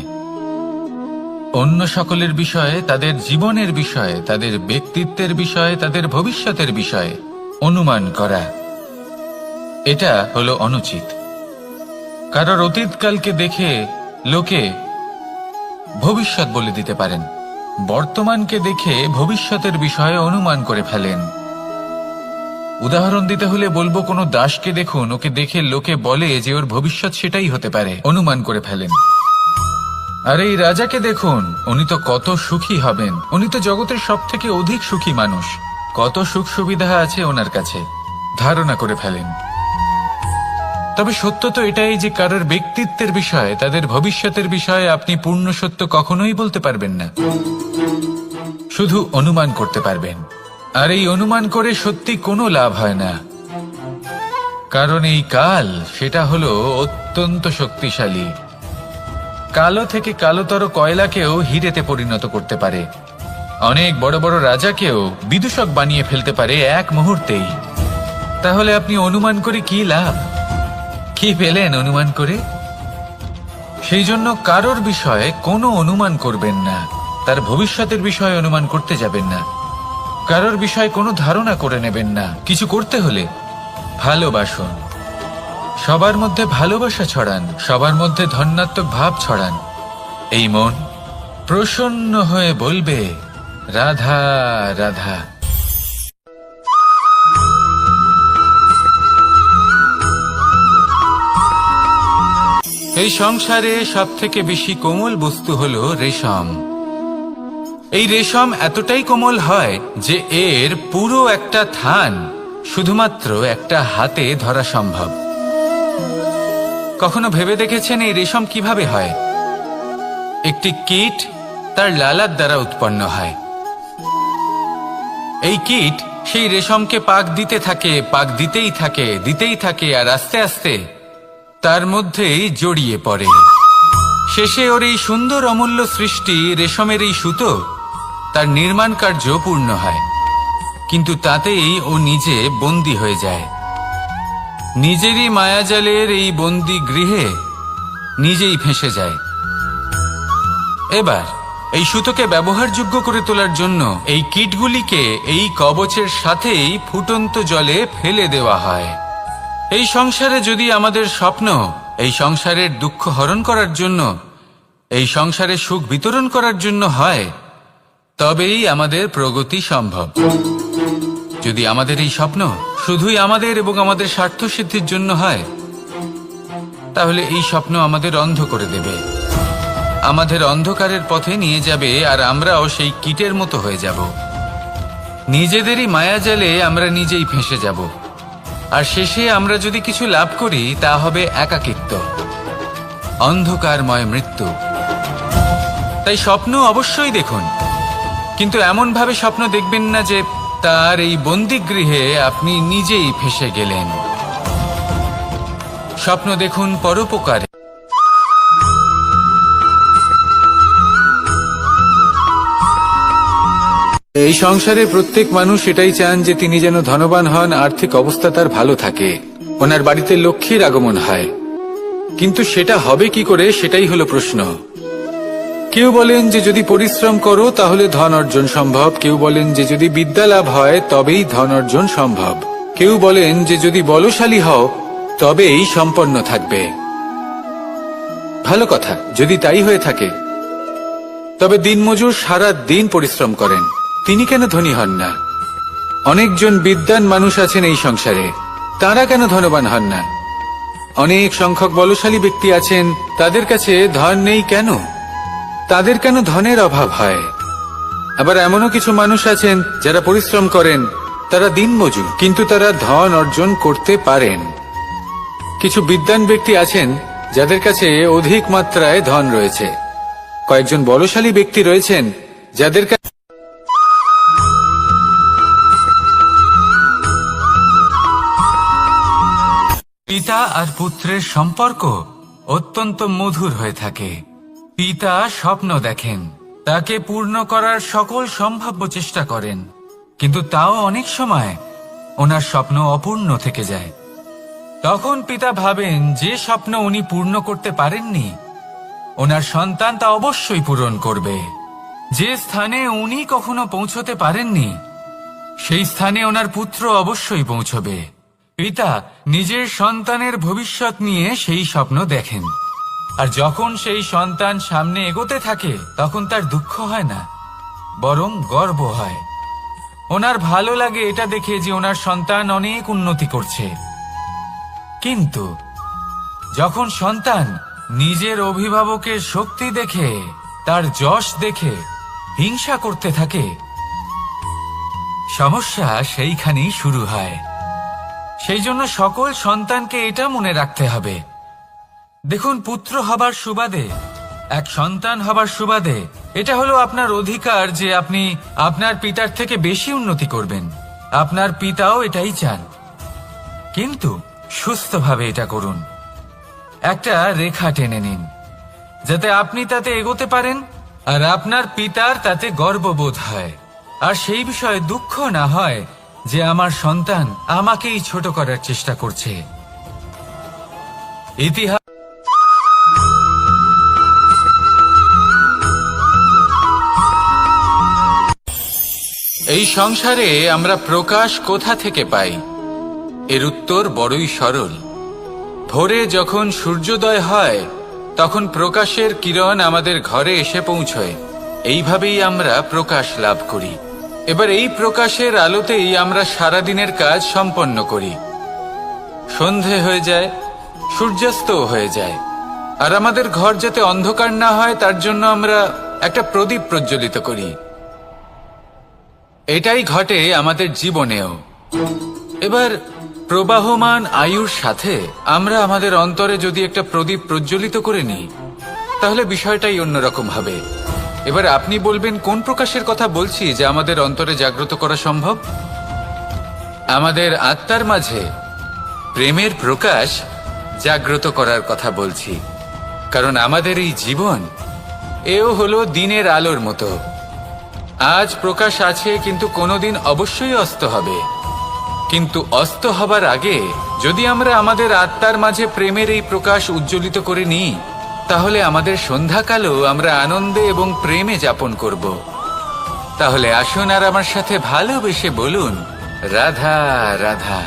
Speaker 1: অন্য সকলের বিষয়ে, তাদের জীবনের বিষয়ে, তাদের ব্যক্তিত্বের বিষয়ে, তাদের ভবিষ্যতের বিষয়ে অনুমান করা। এটা হলো অনুচিত। কারোর অতীতকালকে দেখে লোকে ভবিষ্যৎ বলে দিতে পারেন। বর্তমানকে দেখে ভবিষ্যতের বিষয়ে অনুমান করে ফেলেন। উদাহরণ দিতে হলে বলবো, কোনো দাসকে দেখুন, ওকে দেখে লোকে বলে যে ওর ভবিষ্যৎ সেটাই হতে পারে, অনুমান করে ফেলেন। আর এই রাজাকে দেখুন, উনি তো কত সুখী হবেন। উনি তো জগতের সব থেকে অধিক সুখী মানুষ। কত সুখ সুবিধা আছে ওনার কাছে, ধারণা করে ফেলেন। তবে সত্য তো এটাই যে কারোর ব্যক্তিত্বের বিষয়ে, তাদের ভবিষ্যতের বিষয়ে আপনি পূর্ণ সত্য কখনোই বলতে পারবেন না, শুধু অনুমান করতে পারবেন। আর এই অনুমান করে সত্যি কোনো লাভ হয় না, কারণ এই কাল সেটা হলো অত্যন্ত শক্তিশালী। কালো থেকে কালোতর কয়লাকেও হিরেতে পরিণত করতে পারে। অনেক বড় বড় রাজাকেও বিদূষক বানিয়ে ফেলতে পারে এক মুহূর্তেই। তাহলে আপনি অনুমান করে কি লাভ? কি পেলেন অনুমান করে? সেই জন্য কারোর বিষয়ে কোনো অনুমান করবেন না, তার ভবিষ্যতের বিষয়ে অনুমান করতে যাবেন না, কারোর বিষয়ে কোনো ধারণা করে নেবেন না। কিছু করতে হলে ভালোবাসুন, সবার মধ্যে ভালোবাসা ছড়ান, সবার মধ্যে ধন্যাত্মক ভাব ছড়ান। এই মন প্রসন্ন হয়ে বলবে রাধা রাধা। এই সংসারে সব থেকে বেশি কোমল বস্তু হলো রেশম। এই রেশম এতটাই কোমল হয় যে এর পুরো একটা থান শুধুমাত্র একটা হাতে ধরা সম্ভব। কখনো ভেবে দেখেছেন এই রেশম কিভাবে হয়? একটি কীট তার লালার দ্বারা উৎপন্ন হয়। এই কীট সেই রেশমকে পাক দিতে থাকে, পাক দিতেই থাকে, আর আস্তে আস্তে তার মধ্যেই জড়িয়ে পড়ে। শেষে ওর এই সুন্দর অমূল্য সৃষ্টি রেশমের এই সুতো, তার নির্মাণ কার্য পূর্ণ হয়, কিন্তু তাতেই ও নিজে বন্দী হয়ে যায়। নিজেরই মায়াজালের এই বন্দী গৃহে নিজেই ফেঁসে যায়। এবার এই সুতোকে ব্যবহারযোগ্য করে তোলার জন্য এই কীটগুলিকে এই কবচের সাথেই ফুটন্ত জলে ফেলে দেওয়া হয়। এই সংসারে যদি আমাদের স্বপ্ন এই সংসারের দুঃখ হরণ করার জন্য, এই সংসারে সুখ বিতরণ করার জন্য হয়, তবেই আমাদের প্রগতি সম্ভব। যদি আমাদের এই স্বপ্ন শুধুই আমাদের এবং আমাদের স্বার্থ সিদ্ধির জন্য হয়, তাহলে এই স্বপ্ন আমাদের অন্ধ করে দেবে, আমাদের অন্ধকারের পথে নিয়ে যাবে, আর আমরাও সেই কীটের মতো হয়ে যাব। নিজেদেরই মায়াজালে আমরা নিজেই ফেঁসে যাব, আর শেষে আমরা যদি কিছু লাভ করি তা হবে একাকিত্ব, অন্ধকারময় মৃত্যু। তাই স্বপ্ন অবশ্যই দেখুন, কিন্তু এমন ভাবে স্বপ্ন দেখবেন না যে তার এই বন্দিগৃহে আপনি নিজেই ফেঁসে গেলেন। স্বপ্ন দেখুন পরোপকারে। এই সংসারে প্রত্যেক মানুষ এটাই চান যে তিনি যেন ধনবান হন, আর্থিক অবস্থা তার ভালো থাকে, ওনার বাড়িতে লক্ষ্মীর আগমন হয়। কিন্তু সেটা হবে কি করে, সেটাই হলো প্রশ্ন। কেউ বলেন যে যদি পরিশ্রম করো তাহলে ধন অর্জন সম্ভব, কেউ বলেন যে যদি বিদ্যা লাভ হয় তবেই ধন অর্জন সম্ভব, কেউ বলেন যে যদি বলশালী হও তবেই সম্পন্ন থাকবে। ভালো কথা, যদি তাই হয়ে থাকে, তবে দিনমজুর সারা দিন পরিশ্রম করেন, তিনি কেন ধনী হন না? অনেকজন বিদ্বান মানুষ আছেন এই সংসারে, তারা কেন ধনবান হন না? অনেক সংখ্যক বলশালী ব্যক্তি আছেন, তাদের কাছে ধন নেই কেন? তাদের কেন ধনের অভাব হয়? আবার এমনও কিছু মানুষ আছেন যারা পরিশ্রম করেন, তারা দিনমজুর, কিন্তু তারা ধন অর্জন করতে পারেন। কিছু বিদ্বান ব্যক্তি আছেন যাদের কাছে অধিক মাত্রায় ধন রয়েছে, কয়েকজন বলশালী ব্যক্তি রয়েছেন যাদের কাছে পিতা আর পুত্রের সম্পর্ক অত্যন্ত মধুর হয়ে থাকে। পিতা স্বপ্ন দেখেন, তাকে পূর্ণ করার সকল সম্ভাব্য চেষ্টা করেন, কিন্তু তাও অনেক সময় ওনার স্বপ্ন অপূর্ণ থেকে যায়। তখন পিতা ভাবেন যে স্বপ্ন উনি পূর্ণ করতে পারেননি, ওনার সন্তান তা অবশ্যই পূরণ করবে। যে স্থানে উনি কখনো পৌঁছতে পারেননি, সেই স্থানে ওনার পুত্র অবশ্যই পৌঁছবে। পিতা নিজের সন্তানের ভবিষ্যৎ নিয়ে সেই স্বপ্ন দেখেন, আর যখন সেই সন্তান সামনে এগোতে থাকে তখন তার দুঃখ হয় না, বরং গর্ব হয়। ওনার ভালো লাগে এটা দেখে যে ওনার সন্তান অনেক উন্নতি করছে। কিন্তু যখন সন্তান নিজের অভিভাবকের শক্তি দেখে, তার যশ দেখে হিংসা করতে থাকে, সমস্যা সেইখানেই শুরু হয়। সেই জন্য সকল সন্তানকে এটা মনে রাখতে হবে, দেখুন, পুত্র হবার সুবাদে, এক সন্তান হবার সুবাদে এটা হলো আপনার অধিকার যে আপনি আপনার পিতার থেকে বেশি উন্নতি করবেন। আপনার পিতাও এটাই চান, কিন্তু সুস্থভাবে এটা করুন। একটা রেখা টেনে নিন যাতে আপনি তাতে এগোতে পারেন আর আপনার পিতার তাতে গর্ববোধ হয়, আর সেই বিষয়ে দুঃখ না হয় যে আমার সন্তান আমাকেই ছোট করার চেষ্টা করছে। ইতিহাস এই সংসারে আমরা প্রকাশ কোথা থেকে পাই? এর উত্তর বড়ই সরল। ভোরে যখন সূর্যোদয় হয় তখন প্রকাশের কিরণ আমাদের ঘরে এসে পৌঁছয়। এইভাবেই আমরা প্রকাশ লাভ করি। এবার এই প্রকাশের আলোতেই আমরা সারাদিনের কাজ সম্পন্ন করি। সন্ধে হয়ে যায়, সূর্যাস্তও হয়ে যায়, আর আমাদের ঘর যাতে অন্ধকার না হয় তার জন্য আমরা একটা প্রদীপ প্রজ্বলিত করি। এটাই ঘটে আমাদের জীবনেও। এবার প্রবাহমান আয়ুর সাথে আমরা আমাদের অন্তরে যদি একটা প্রদীপ প্রজ্বলিত করে নিই তাহলে বিষয়টাই অন্যরকম হবে। এবার আপনি বলবেন কোন প্রকাশের কথা বলছি যা আমাদের অন্তরে জাগ্রত করা সম্ভব? আমাদের আত্মার মাঝে প্রেমের প্রকাশ জাগ্রত করার কথা বলছি, কারণ আমাদের এই জীবন এও হলো দিনের আলোর মতো। আজ প্রকাশ আছে, কিন্তু কোনোদিন অবশ্যই অস্ত হবে। কিন্তু অস্ত হবার আগে যদি আমরা আমাদের আত্মার মাঝে প্রেমের এই প্রকাশ উজ্জ্বলিত করে নিই তাহলে আমাদের সন্ধ্যাকালও আমরা আনন্দে এবং প্রেমে যাপন করব। তাহলে আসুন আর আমার সাথে ভালোবেসে বলুন, রাধা রাধা।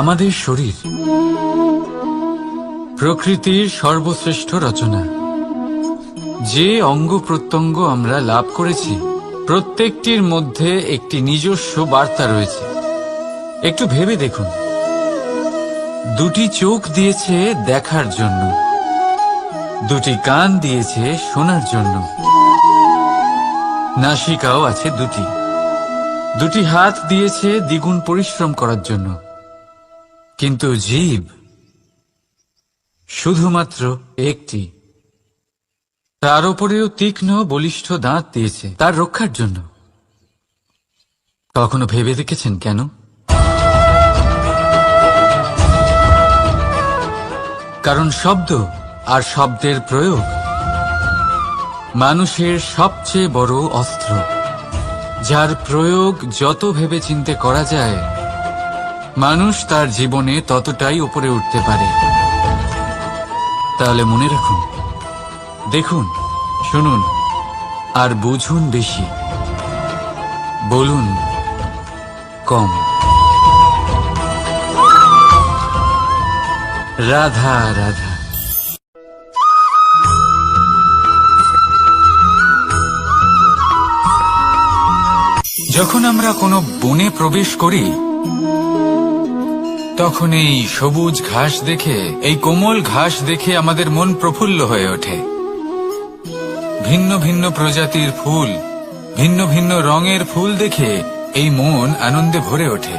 Speaker 1: আমাদের শরীর প্রকৃতির সর্বশ্রেষ্ঠ রচনা। যে অঙ্গ প্রত্যঙ্গ আমরা লাভ করেছি প্রত্যেকটির মধ্যে একটি নিজস্ব বার্তা রয়েছে। একটু ভেবে দেখুন, দুটি চোখ দিয়েছে দেখার জন্য, দুটি কান দিয়েছে শোনার জন্য, নাসিকাও আছে দুটি, দুটি হাত দিয়েছে দ্বিগুণ পরিশ্রম করার জন্য, কিন্তু জীব শুধুমাত্র একটি। তার উপরেও তীক্ষ্ণ বলিষ্ঠ দাঁত দিয়েছে তার রক্ষার জন্য। কখনো ভেবে দেখেছেন কেন? কারণ শব্দ আর শব্দের প্রয়োগ মানুষের সবচেয়ে বড় অস্ত্র, যার প্রয়োগ যত ভেবে চিন্তে করা যায় মানুষ তার জীবনে ততটাই উপরে উঠতে পারে। তাহলে মনে রাখুন, দেখুন, শুনুন আর বুঝুন বেশি, বলুন কম। রাধা রাধা। যখন আমরা কোনো বনে প্রবেশ করি তখন এই সবুজ ঘাস দেখে, এই কোমল ঘাস দেখে আমাদের মন প্রফুল্ল হয়ে ওঠে। ভিন্ন ভিন্ন প্রজাতির ফুল, ভিন্ন ভিন্ন রঙের ফুল দেখে এই মন আনন্দে ভরে ওঠে।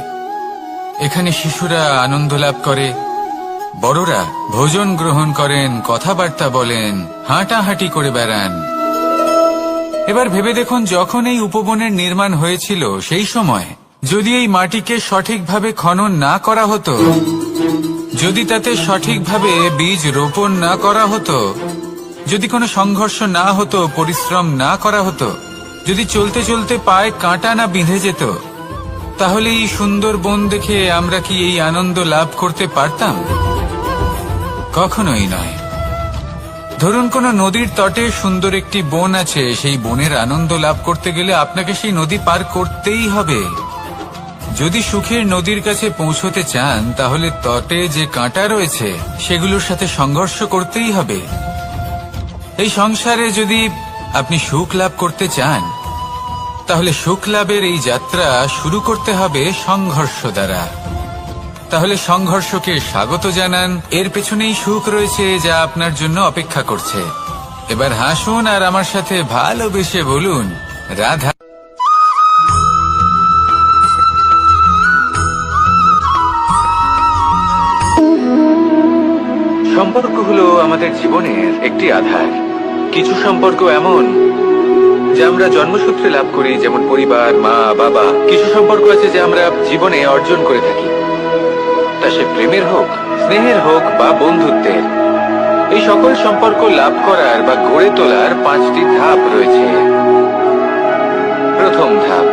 Speaker 1: এখানে শিশুরা আনন্দ লাভ করে, বড়রা ভোজন গ্রহণ করেন, কথাবার্তা বলেন, হাঁটাহাঁটি করে বেড়ান। এবার ভেবে দেখুন, যখন এই উপবনের নির্মাণ হয়েছিল সেই সময় যদি এই মাটিকে সঠিকভাবে খনন না করা হতো, যদি তাতে সঠিকভাবে বীজ রোপণ না করা হতো, যদি কোনো সংঘর্ষ না হতো, পরিশ্রম না করা হতো, যদি চলতে চলতে পায়ে কাঁটা না বিঁধে যেত, তাহলে এই সুন্দর বন দেখে আমরা কি এই আনন্দ লাভ করতে পারতাম? কখনোই নয়। ধরুন কোনো নদীর তটে সুন্দর একটি বন আছে, সেই বনের আনন্দ লাভ করতে গেলে আপনাকে সেই নদী পার করতেই হবে। যদি সুখের নদীর কাছে পৌঁছতে চান তাহলে তটে যে কাঁটা রয়েছে সেগুলোর সাথে সংঘর্ষ করতেই হবে। এই সংসারে যদি আপনি সুখ লাভ করতে চান তাহলে সুখ লাভের এই যাত্রা শুরু করতে হবে সংঘর্ষ দ্বারা। তাহলে সংঘর্ষকে স্বাগত জানান, এর পেছনেই সুখ রয়েছে যা আপনার জন্য অপেক্ষা করছে। এবার হাসুন আর আমার সাথে ভালোবেসে বলুন, রাধা।
Speaker 2: সম্পর্ক হলো আমাদের জীবনের একটি আধার। কিছু সম্পর্ক এমন যা আমরা জন্মসূত্রে লাভ করি, যেমন পরিবার, মা, বাবা। কিছু সম্পর্ক আছে যা আমরা জীবনে অর্জন করে থাকি, তা সে প্রেমের হোক, স্নেহের হোক বা বন্ধুত্বের। এই সকল সম্পর্ক লাভ করার বা গড়ে তোলার 5টি ধাপ রয়েছে। প্রথম ধাপ,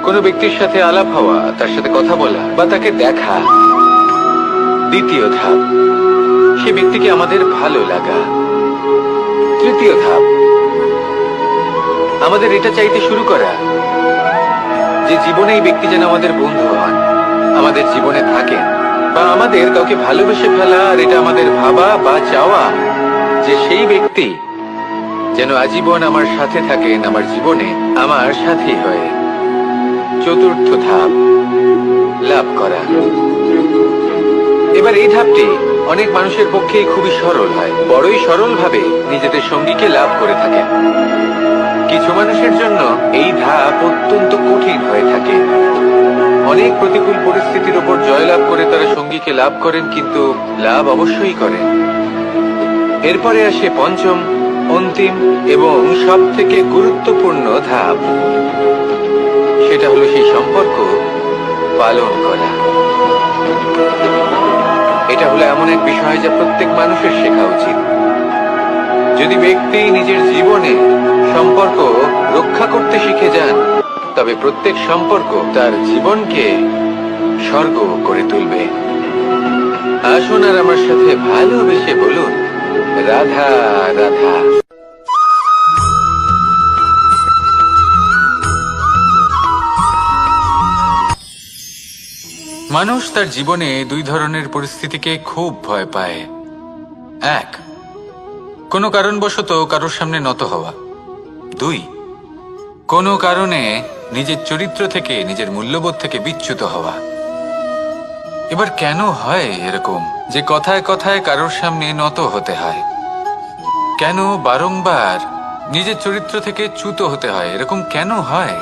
Speaker 2: কোনো ব্যক্তির সাথে আলাপ হওয়া, তার সাথে কথা বলা বা তাকে দেখা। দ্বিতীয় ধাপ, সে ব্যক্তিকে আমাদের ভালো লাগা। তৃতীয় ধাপ, আমাদের এটা চাইতে শুরু করা যে জীবনে এই ব্যক্তি যেন আমাদের বন্ধু হন, আমাদের জীবনে থাকেন, বা আমাদের কাউকে ভালোবেসে ফেলা আর এটা আমাদের ভাবা বা চাওয়া যে সেই ব্যক্তি যেন আজীবন আমার সাথে থাকেন, আমার জীবনে আমার সাথী হয়ে। চতুর্থ ধাপ, লাভ করা। এবার এই ধাপটি অনেক মানুষের পক্ষেই খুবই সরল হয়, বড়ই সরল ভাবে নিজেদের সঙ্গীকে লাভ করে থাকেন। কিছু মানুষের জন্য এই ধাপ অত্যন্ত কঠিন হয়ে থাকে। অনেক প্রতিকূল পরিস্থিতির উপর জয়লাভ করে তারা সঙ্গীকে লাভ করেন, কিন্তু লাভ অবশ্যই করেন। এরপরে আসে পঞ্চম, অন্তিম এবং সব থেকে গুরুত্বপূর্ণ ধাপ। সেটা হলো সেই সম্পর্ক পালন করা। এটা হলো এমন এক বিষয় যা প্রত্যেক মানুষের শেখা উচিত। যদি ব্যক্তি নিজের জীবনে সম্পর্ক রক্ষা করতে শিখে যান, তবে প্রত্যেক সম্পর্ক তার জীবনকে স্বর্গ করে তুলবে। আসুন আর আমার সাথে ভালোবেসে বলুন, রাধা রাধা।
Speaker 1: মানুষ তার জীবনে দুই ধরনের পরিস্থিতিকে খুব ভয় পায়। এক, কোনো কারণবশত কারোর সামনে নত হওয়া। দুই, কোনো কারণে নিজের চরিত্র থেকে, নিজের মূল্যবোধ থেকে বিচ্যুত হওয়া। এবার কেন হয় এরকম যে কথায় কথায় কারোর সামনে নত হতে হয়? কেন বারংবার নিজের চরিত্র থেকে চ্যুত হতে হয়? এরকম কেন হয়?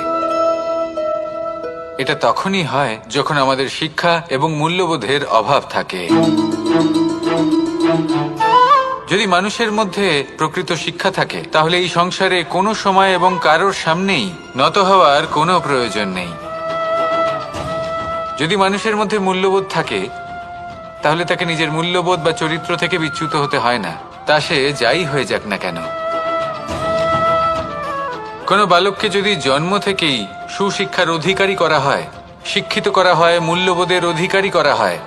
Speaker 1: এটা তখনই হয় যখন আমাদের শিক্ষা এবং মূল্যবোধের অভাব থাকে। যদি মানুষের মধ্যে প্রকৃত শিক্ষা থাকে তাহলে এই সংসারে কোনো সময় এবং কারোর সামনেই নত হওয়ার কোনো প্রয়োজন নেই। যদি মানুষের মধ্যে মূল্যবোধ থাকে তাহলে তাকে নিজের মূল্যবোধ বা চরিত্র থেকে বিচ্যুত হতে হয় না, তা সে যাই হয়ে যাক না কেন। কোনো বালককে যদি জন্ম থেকেই সুশিক্ষার অধিকারী করা হয়, শিক্ষিত করা হয়, মূল্যবোধের অধিকারী করা হয়,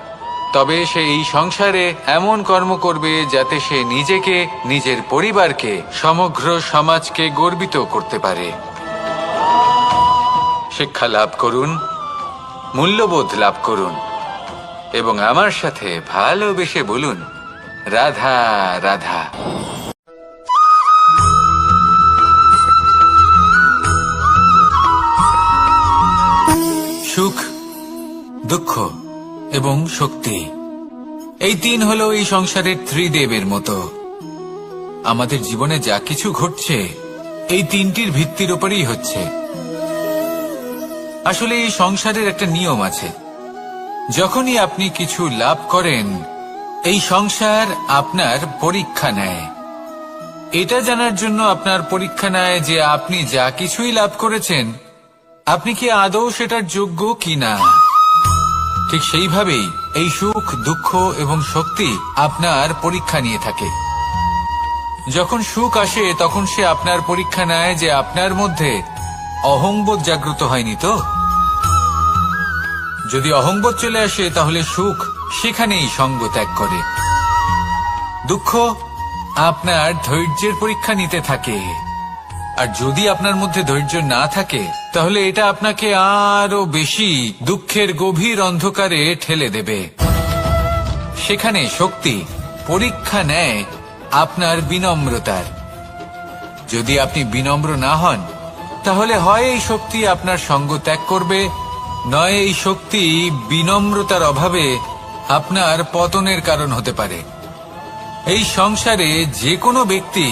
Speaker 1: তবে সে এই সংসারে এমন কর্ম করবে যাতে সে নিজেকে, নিজের পরিবারকে, সমগ্র সমাজকে গর্বিত করতে পারে। শিক্ষা লাভ করুন, মূল্যবোধ লাভ করুন এবং আমার সাথে ভালোবেসে বলুন, রাধা রাধা। সুখ, দুঃখ এবং শক্তি, এই তিন হলো এই সংসারের ত্রিদেবের মতো। আমাদের জীবনে যা কিছু ঘটছে এই তিনটির ভিত্তির উপরেই হচ্ছে। আসলে এই সংসারের একটা নিয়ম আছে, যখনই আপনি কিছু লাভ করেন এই সংসার আপনার পরীক্ষা নেয়। এটা জানার জন্য আপনার পরীক্ষা নেয় যে আপনি যা কিছুই লাভ করেছেন আপনি কি আদৌ সেটার যোগ্য কিনা। ঠিক সেইভাবেই এই সুখ, দুঃখ এবং শক্তি আপনার পরীক্ষা নিয়ে থাকে। যখন সুখ আসে তখন সে আপনার পরীক্ষা নেয় যে আপনার মধ্যে অহংবোধ জাগ্রত হয়নি তো। যদি অহংবোধ চলে আসে তাহলে সুখ সেখানেই সঙ্গ ত্যাগ করে। দুঃখ আপনার ধৈর্যের পরীক্ষা নিতে থাকে। আর যদি আপনার মধ্যে ধৈর্য না থাকে তাহলে এটা আপনাকে আরো বেশি দুঃখের গভীর অন্ধকারে ঠেলে দেবে। সেখানে শক্তি পরীক্ষা নেয় আপনার বিনম্রতার। যদি আপনি বিনম্র না হন তাহলে হয় এই শক্তি আপনার সঙ্গ ত্যাগ করবে, নয় এই শক্তি বিনম্রতার অভাবে আপনার পতনের কারণ হতে পারে। এই সংসারে যে কোনো ব্যক্তি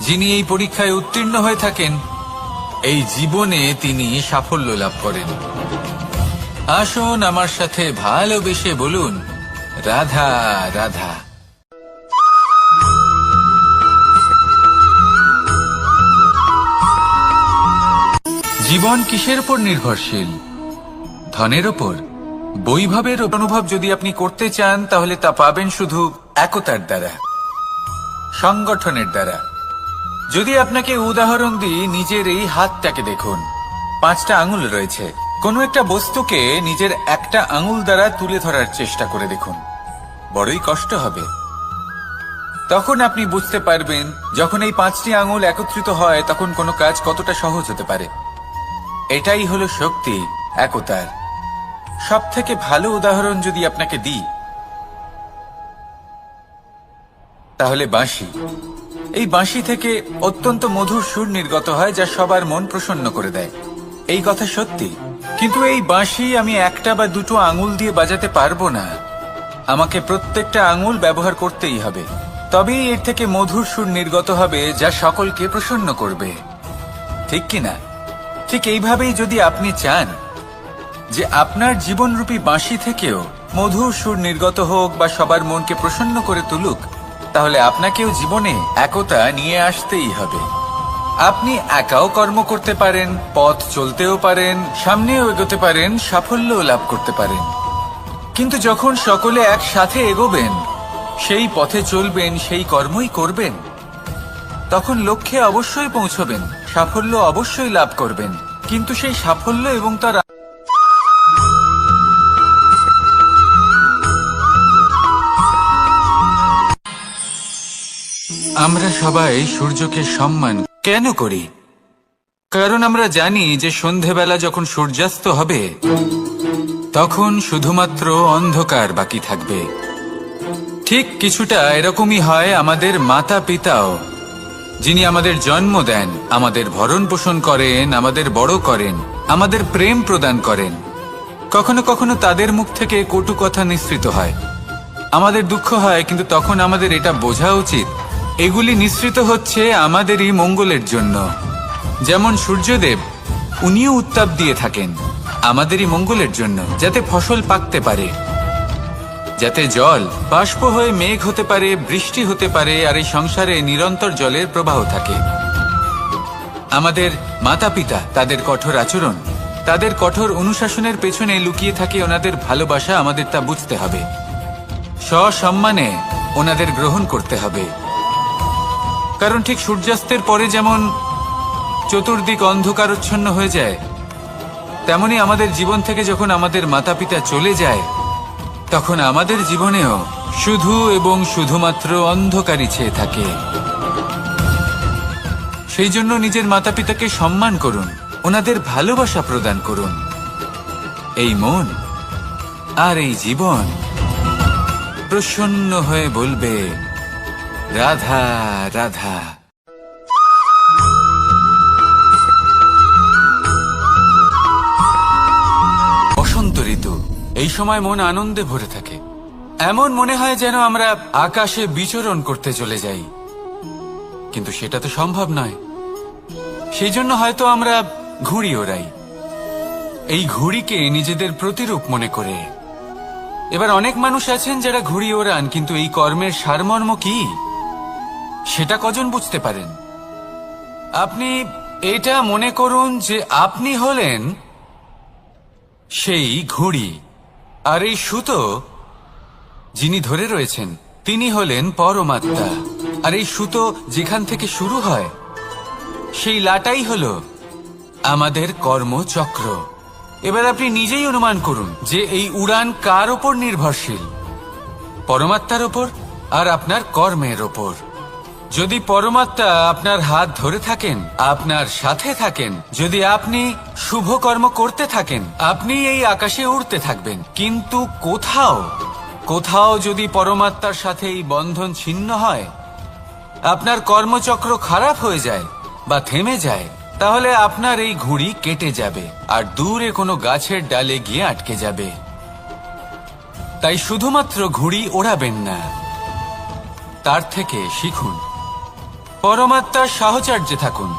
Speaker 1: যিনি এই পরীক্ষায় উত্তীর্ণ হয়ে থাকেন, এই জীবনে তিনি সাফল্য লাভ করেন। আসুন আমার সাথে ভালোবেসে বলুন, রাধা রাধা। জীবন কিসের উপর নির্ভরশীল? ধনের ওপর? বৈভবের অনুভব যদি আপনি করতে চান তাহলে তা পাবেন শুধু একতার দ্বারা, সংগঠনের দ্বারা। যদি আপনাকে উদাহরণ দিই, নিজের এই হাতটাকে দেখুন, 5টা আঙুল রয়েছে। কোনো একটা বস্তুকে নিজের একটা আঙুল দ্বারা তুলে ধরার চেষ্টা করে দেখুন, বড়ই কষ্ট হবে। তখন আপনি বুঝতে পারবেন যখন এই 5টি আঙুল একত্রিত হয় তখন কোনো কাজ কতটা সহজ হতে পারে। এটাই হলো শক্তি একতার। সব থেকে ভালো উদাহরণ যদি আপনাকে দিই তাহলে বাঁশি। এই বাঁশি থেকে অত্যন্ত মধুর সুর নির্গত হয় যা সবার মন প্রসন্ন করে দেয়। এই কথা সত্যি, কিন্তু এই বাঁশি আমি একটা বা দুটো আঙুল দিয়ে বাজাতে পারবো না। আমাকে প্রত্যেকটা আঙুল ব্যবহার করতেই হবে, তবেই এর থেকে মধুর সুর নির্গত হবে যা সকলকে প্রসন্ন করবে, ঠিক কিনা? ঠিক এইভাবেই যদি আপনি চান যে আপনার জীবনরূপী বাঁশি থেকেও মধুর সুর নির্গত হোক বা সবার মনকে প্রসন্ন করে তুলুক, তাহলে আপনাকেও জীবনে একতা নিয়ে আসতেই হবে। আপনি একাও কর্ম করতে পারেন, পথ চলতেও পারেন, সামনেও এগোতে পারেন, সাফল্যও লাভ করতে পারেন। কিন্তু যখন সকলে একসাথে এগোবেন, সেই পথে চলবেন, সেই কর্মই করবেন, তখন লক্ষ্যে অবশ্যই পৌঁছবেন, সাফল্য অবশ্যই লাভ করবেন। কিন্তু সেই সাফল্য এবং তার আমরা সবাই সূর্যকে সম্মান কেন করি? কারণ আমরা জানি যে সন্ধেবেলা যখন সূর্যাস্ত হবে তখন শুধুমাত্র অন্ধকার বাকি থাকবে। ঠিক কিছুটা এরকমই হয় আমাদের মাতা পিতাও, যিনি আমাদের জন্ম দেন, আমাদের ভরণ পোষণ করেন, আমাদের বড় করেন, আমাদের প্রেম প্রদান করেন। কখনো কখনো তাদের মুখ থেকে কটু কথা নিঃসৃত হয়, আমাদের দুঃখ হয়, কিন্তু তখন আমাদের এটা বোঝা উচিত এগুলি নিঃসৃত হচ্ছে আমাদেরই মঙ্গলের জন্য। যেমন সূর্যদেব, উনিও উত্তাপ দিয়ে থাকেন আমাদেরই মঙ্গলের জন্য, যাতে ফসল পাকতে পারে, যাতে জল বাষ্প হয়ে মেঘ হতে পারে, বৃষ্টি হতে পারে, আর এই সংসারে নিরন্তর জলের প্রবাহ থাকে। আমাদের মাতা পিতা, তাদের কঠোর আচরণ, তাদের কঠোর অনুশাসনের পেছনে লুকিয়ে থাকে ওনাদের ভালোবাসা। আমাদের তা বুঝতে হবে, সসম্মানে ওনাদের গ্রহণ করতে হবে। কারণ ঠিক সূর্যাস্তের পরে যেমন চতুর্দিক অন্ধকারচ্ছন্ন হয়ে যায়, তেমনি আমাদের জীবন থেকে যখন আমাদের মাতা পিতা চলে যায় তখন আমাদের জীবনেও শুধু এবং শুধুমাত্র অন্ধকারই ছেয়ে থাকে। সেই জন্য নিজের মাতা পিতাকে সম্মান করুন, ওনাদের ভালোবাসা প্রদান করুন। এই মন আর এই জীবন প্রসন্ন হয়ে বলবে, রাধা রাধা। বসন্ত ঋতু, এই সময় মন আনন্দে ভরে থাকে। এমন মনে হয় যেন আমরা আকাশে বিচরণ করতে চলে যাই, কিন্তু সেটা তো সম্ভব নয়। সেই জন্য হয়তো আমরা ঘুড়ি ওড়াই, এই ঘুড়িকে নিজেদের প্রতিরূপ মনে করে। এবার অনেক মানুষ আছেন যারা ঘুড়ি ওড়ান, কিন্তু এই কর্মের সারমর্ম কি সেটা কজন বুঝতে পারেন? আপনি এটা মনে করুন যে আপনি হলেন সেই ঘুড়ি, আর এই সুতো যিনি ধরে রয়েছেন তিনি হলেন পরমাত্মা। আর এই সুতো যেখান থেকে শুরু হয় সেই লাটাই হলো আমাদের কর্মচক্র। এবার আপনি নিজেই অনুমান করুন যে এই উড়ান কার ওপর নির্ভরশীল? পরমাত্মার ওপর আর আপনার কর্মের ওপর। যদি পরমাত্মা আপনার হাত ধরে থাকেন, আপনার সাথে থাকেন, যদি আপনি শুভ কর্ম করতে থাকেন, আপনি এই আকাশে উড়তে থাকবেন। কিন্তু কোথাও যদি পরমাত্মার সাথে এই বন্ধন ছিন্ন হয়, আপনার কর্মচক্র খারাপ হয়ে যায় বা থেমে যায়, তাহলে আপনার এই ঘুড়ি কেটে যাবে আর দূরে কোনো গাছের ডালে গিয়ে আটকে যাবে। তাই শুধুমাত্র ঘুড়ি ওড়াবেন না, তার থেকে শিখুন। পরমাত্মার সাহচর্যে থাকুন,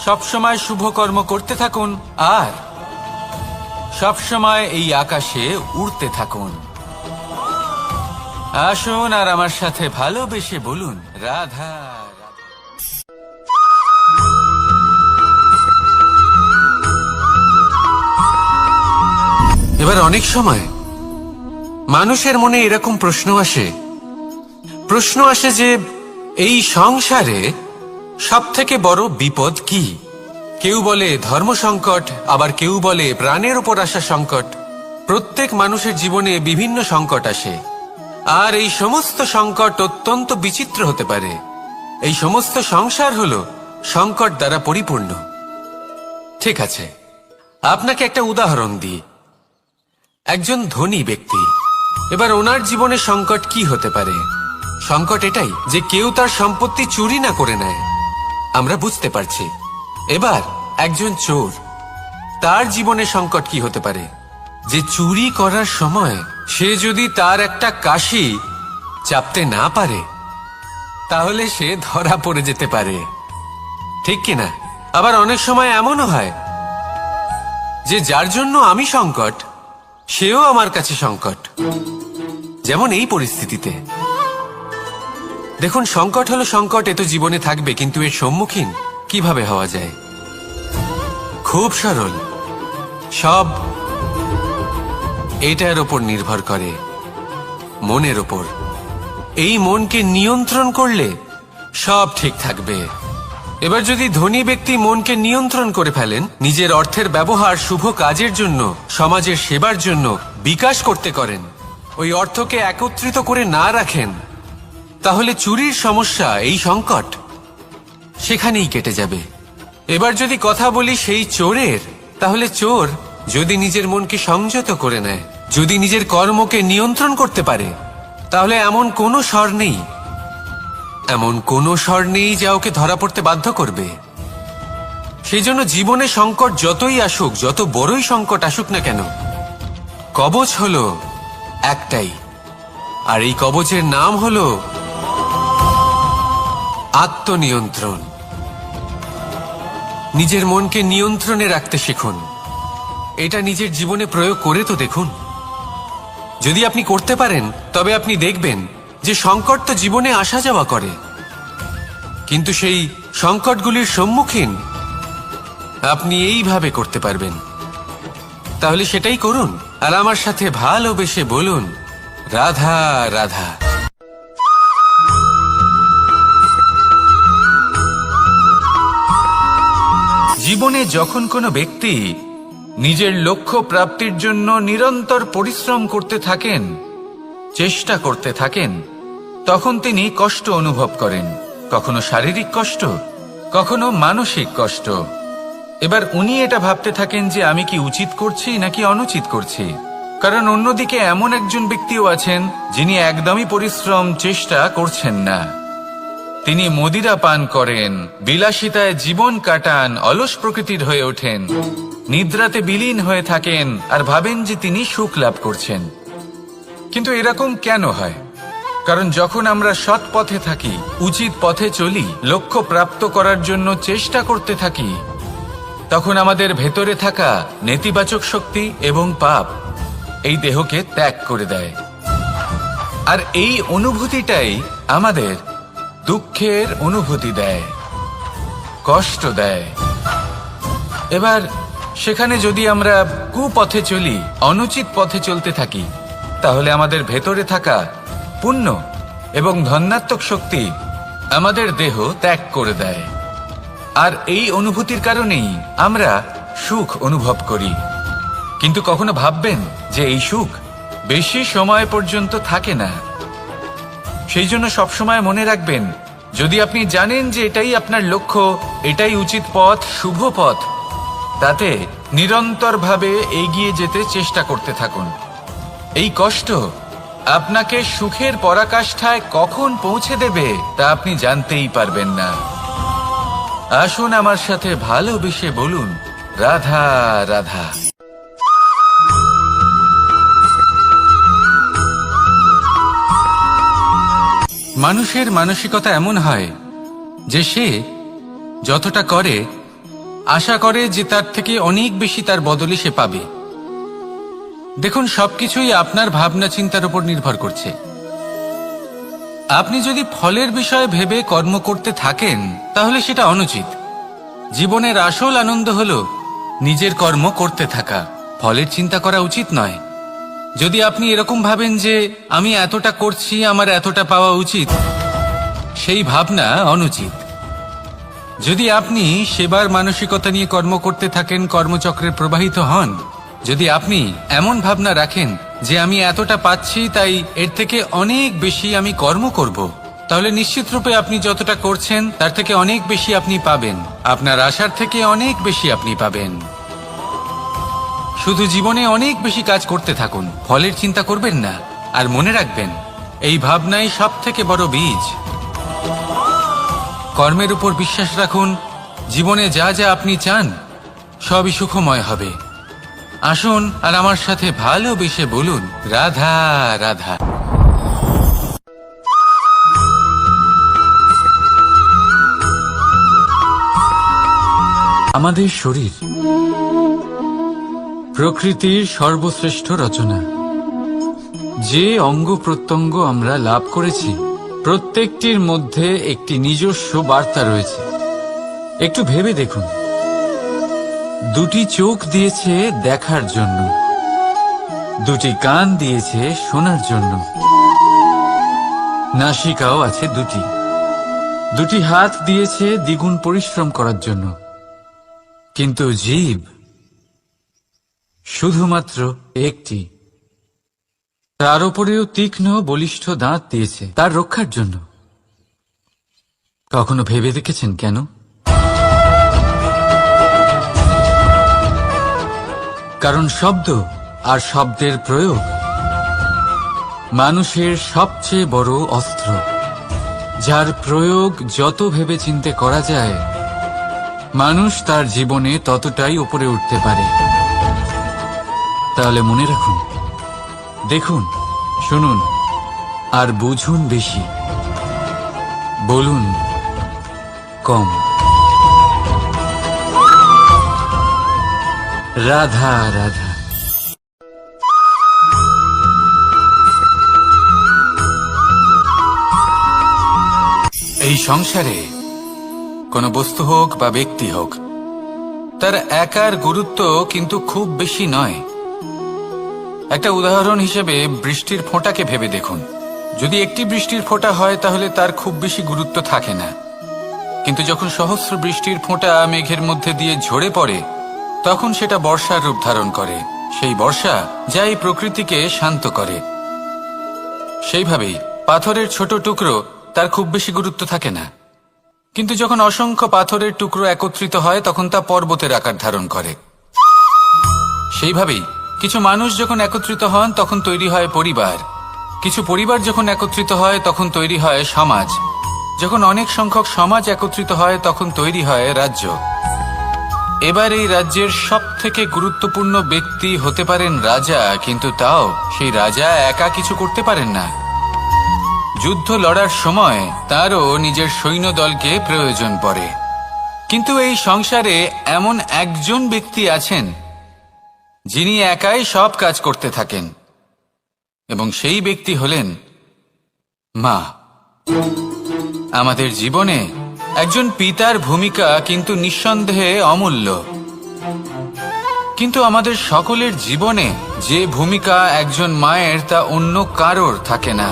Speaker 1: সবসময় শুভ কর্ম করতে থাকুন আর সবসময় এই আকাশে উড়তে থাকুন। আসুন আর আমার সাথে ভালোবেসে বলুন, রাধা রাধা। এবার অনেক সময় মানুষের মনে এরকম প্রশ্ন আসে যে এই সংসারে সবথেকে বড় বিপদ কি? কেউ বলে ধর্ম সংকট, আবার কেউ বলে প্রাণের উপর আসা সংকট। প্রত্যেক মানুষের জীবনে বিভিন্ন সংকট আসে, আর এই সমস্ত সংকট অত্যন্ত বিচিত্র হতে পারে। এই সমস্ত সংসার হলো সংকট দ্বারা পরিপূর্ণ। ঠিক আছে, আপনাকে একটা উদাহরণ দিই। একজন ধনী ব্যক্তি, এবার ওনার জীবনে সংকট কি হতে পারে? সংকট এটাই যে কেউ তার সম্পত্তি চুরি না করে নেয়, আমরা বুঝতে পারছি। এবার একজন চোর, তার জীবনে সংকট কি হতে পারে? যে চুরি করার সময় সে যদি তার একটা কাশি চাপতে না পারে, তাহলে সে ধরা পড়ে যেতে পারে, ঠিক কিনা? আবার অনেক সময় এমনও হয় যে যার জন্য আমি সংকট, সেও আমার কাছে সংকট। যেমন এই পরিস্থিতিতে দেখুন, সংকট হলো সংকট, এ তো জীবনে থাকবে, কিন্তু এর সম্মুখীন কিভাবে হওয়া যায়? খুব সরল। সব এটার ওপর নির্ভর করে, মনের ওপর। এই মনকে নিয়ন্ত্রণ করলে সব ঠিক থাকবে। এবার যদি ধনী ব্যক্তি মনকে নিয়ন্ত্রণ করে ফেলেন, নিজের অর্থের ব্যবহার শুভ কাজের জন্য, সমাজের সেবার জন্য বিকাশ করতে করেন, ওই অর্থকে একত্রিত করে না রাখেন, তাহলে চুরির সমস্যা, এই সংকট সেখানেই কেটে যাবে। এবার যদি কথা বলি সেই চোরের, তাহলে চোর যদি নিজের মনকে সংযত করে নেয়, যদি নিজের কর্মকে নিয়ন্ত্রণ করতে পারে, তাহলে এমন কোনো স্বর নেই যা ওকে ধরা পড়তে বাধ্য করবে। সেই জন্য জীবনে সংকট যতই আসুক, যত বড়ই সংকট আসুক না কেন, কবচ হলো একটাই, আর এই কবচের নাম হলো আত্মনিয়ন্ত্রণ। নিজের মনকে নিয়ন্ত্রণে রাখতে শিখুন। এটা নিজের জীবনে প্রয়োগ করে তো দেখুন। যদি আপনি করতে পারেন, তবে আপনি দেখবেন যে সংকট তো জীবনে আসা যাওয়া করে, কিন্তু সেই সংকটগুলির সম্মুখীন আপনি এইভাবে করতে পারবেন। তাহলে সেটাই করুন, আর আমার সাথে ভালোবেসে বলুন, রাধা রাধা। জীবনে যখন কোনো ব্যক্তি নিজের লক্ষ্য প্রাপ্তির জন্য নিরন্তর পরিশ্রম করতে থাকেন, চেষ্টা করতে থাকেন, তখন তিনি কষ্ট অনুভব করেন, কখনো শারীরিক কষ্ট, কখনো মানসিক কষ্ট। এবার উনি এটা ভাবতে থাকেন যে আমি কি উচিত করছি নাকি অনুচিত করছি। কারণ অন্যদিকে এমন একজন ব্যক্তিও আছেন যিনি একদমই পরিশ্রম, চেষ্টা করছেন না। তিনি মদিরা পান করেন, বিলাসিতায় জীবন কাটান, অলস প্রকৃতির হয়ে ওঠেন, নিদ্রাতে বিলীন হয়ে থাকেন আর ভাবেন যে তিনি সুখ লাভ করছেন। কিন্তু এরকম কেন হয়? কারণ যখন আমরা সৎ পথে থাকি, উচিত পথে চলি, লক্ষ্য প্রাপ্ত করার জন্য চেষ্টা করতে থাকি, তখন আমাদের ভেতরে থাকা নেতিবাচক শক্তি এবং পাপ এই দেহকে ত্যাগ করে দেয়। আর এই অনুভূতিটাই আমাদের দুঃখের অনুভূতি দেয়, কষ্ট দেয়। এবার সেখানে যদি আমরা কুপথে চলি, অনুচিত পথে চলতে থাকি, তাহলে আমাদের ভেতরে থাকা পুণ্য এবং ধনাত্মক শক্তি আমাদের দেহ ত্যাগ করে দেয়। আর এই অনুভূতির কারণেই আমরা সুখ অনুভব করি। কিন্তু কখনো ভাববেন যে এই সুখ বেশি সময় পর্যন্ত থাকে না। সেই জন্য সবসময় মনে রাখবেন, যদি আপনি জানেন যে এটাই আপনার লক্ষ্য, এটাই উচিত পথ, শুভ পথ, তাতে নিরন্তরভাবে এগিয়ে যেতে চেষ্টা করতে থাকুন। এই কষ্ট আপনাকে সুখের পরাকাষ্ঠায় কখন পৌঁছে দেবে তা আপনি জানতেই পারবেন না। আসুন আমার সাথে ভালোবেসে বলুন, রাধা রাধা। মানুষের মানসিকতা এমন হয় যে সে যতটা করে আশা করে যে তার থেকে অনেক বেশি তার বদলে সে পাবে। দেখুন, সবকিছুই আপনার ভাবনা চিন্তার উপর নির্ভর করছে। আপনি যদি ফলের বিষয়ে ভেবে কর্ম করতে থাকেন তাহলে সেটা অনুচিত। জীবনের আসল আনন্দ হলো নিজের কর্ম করতে থাকা, ফলের চিন্তা করা উচিত নয়। যদি আপনি এরকম ভাবেন যে আমি এতটা করছি, আমার এতটা পাওয়া উচিত, সেই ভাবনা অনুচিত। যদি আপনি সেবার মানসিকতা নিয়ে কর্ম করতে থাকেন, কর্মচক্রে প্রবাহিত হন, যদি আপনি এমন ভাবনা রাখেন যে আমি এতটা পাচ্ছি তাই এর থেকে অনেক বেশি আমি কর্ম করব, তাহলে নিশ্চিতরূপে আপনি যতটা করছেন তার থেকে অনেক বেশি আপনি পাবেন, আপনার আশার থেকে অনেক বেশি আপনি পাবেন। শুধু জীবনে অনেক বেশি কাজ করতে থাকুন, ফলের চিন্তা করবেন না। আর মনে রাখবেন, এই ভাবনাই সব থেকে বড় বীজ। কর্মের উপর বিশ্বাস রাখুন, জীবনে যা যা আপনি চান সবই সুখময় হবে। আসুন আর আমার সাথে ভালোবেসে বলুন, রাধা রাধা। আমাদের শরীর প্রকৃতির সর্বশ্রেষ্ঠ রচনা। যে অঙ্গ প্রত্যঙ্গ আমরা লাভ করেছি প্রত্যেকটির মধ্যে একটি নিজস্ব বার্তা রয়েছে। একটু ভেবে দেখুন, দুটি চোখ দিয়েছে দেখার জন্য, দুটি কান দিয়েছে শোনার জন্য, নাসিকাও আছে দুটি, দুটি হাত দিয়েছে দ্বিগুণ পরিশ্রম করার জন্য। কিন্তু জীব শুধুমাত্র একটি, তার উপরেও তীক্ষ্ণ বলিষ্ঠ দাঁত দিয়েছে তার রক্ষার জন্য। কখনো ভেবে দেখেছেন কেন? কারণ শব্দ আর শব্দের প্রয়োগ মানুষের সবচেয়ে বড় অস্ত্র, যার প্রয়োগ যত ভেবেচিন্তে করা যায় মানুষ তার জীবনে ততটাই উপরে উঠতে পারে। তাহলে মনে রাখুন, দেখুন, শুনুন আর বুঝুন বেশি, বলুন কম। রাধা রাধা। এই সংসারে কোনো বস্তু হোক বা ব্যক্তি হোক, তার একার গুরুত্ব কিন্তু খুব বেশি নয়। একটা উদাহরণ হিসেবে বৃষ্টির ফোঁটাকে ভেবে দেখুন। যদি একটি বৃষ্টির ফোঁটা হয় তাহলে তার খুব বেশি গুরুত্ব থাকে না, কিন্তু যখন সহস্র বৃষ্টির ফোঁটা মেঘের মধ্যে দিয়ে ঝরে পড়ে তখন সেটা বর্ষার রূপ ধারণ করে। সেই বর্ষা যা এই প্রকৃতিকে শান্ত করে। সেইভাবেই পাথরের ছোট টুকরো, তার খুব বেশি গুরুত্ব থাকে না, কিন্তু যখন অসংখ্য পাথরের টুকরো একত্রিত হয় তখন তা পর্বতের আকার ধারণ করে। সেইভাবেই কিছু মানুষ যখন একত্রিত হন তখন তৈরি হয় পরিবার, কিছু পরিবার যখন একত্রিত হয় তখন তৈরি হয় সমাজ, যখন অনেক সংখ্যক সমাজ একত্রিত হয় তখন তৈরি হয় রাজ্য। এবার এই রাজ্যের সব থেকে গুরুত্বপূর্ণ ব্যক্তি হতে পারেন রাজা, কিন্তু তাও সেই রাজা একা কিছু করতে পারেন না। যুদ্ধ লড়ার সময় তারও নিজের সৈন্যদলকে প্রয়োজন পড়ে। কিন্তু এই সংসারে এমন একজন ব্যক্তি আছেন যিনি একাই সব কাজ করতে থাকেন, এবং সেই ব্যক্তি হলেন মা। আমাদের জীবনে একজন পিতার ভূমিকা কিন্তু নিঃসন্দেহে অমূল্য, কিন্তু আমাদের সকলের জীবনে যে ভূমিকা একজন মায়ের তা অন্য কারোর থাকে না।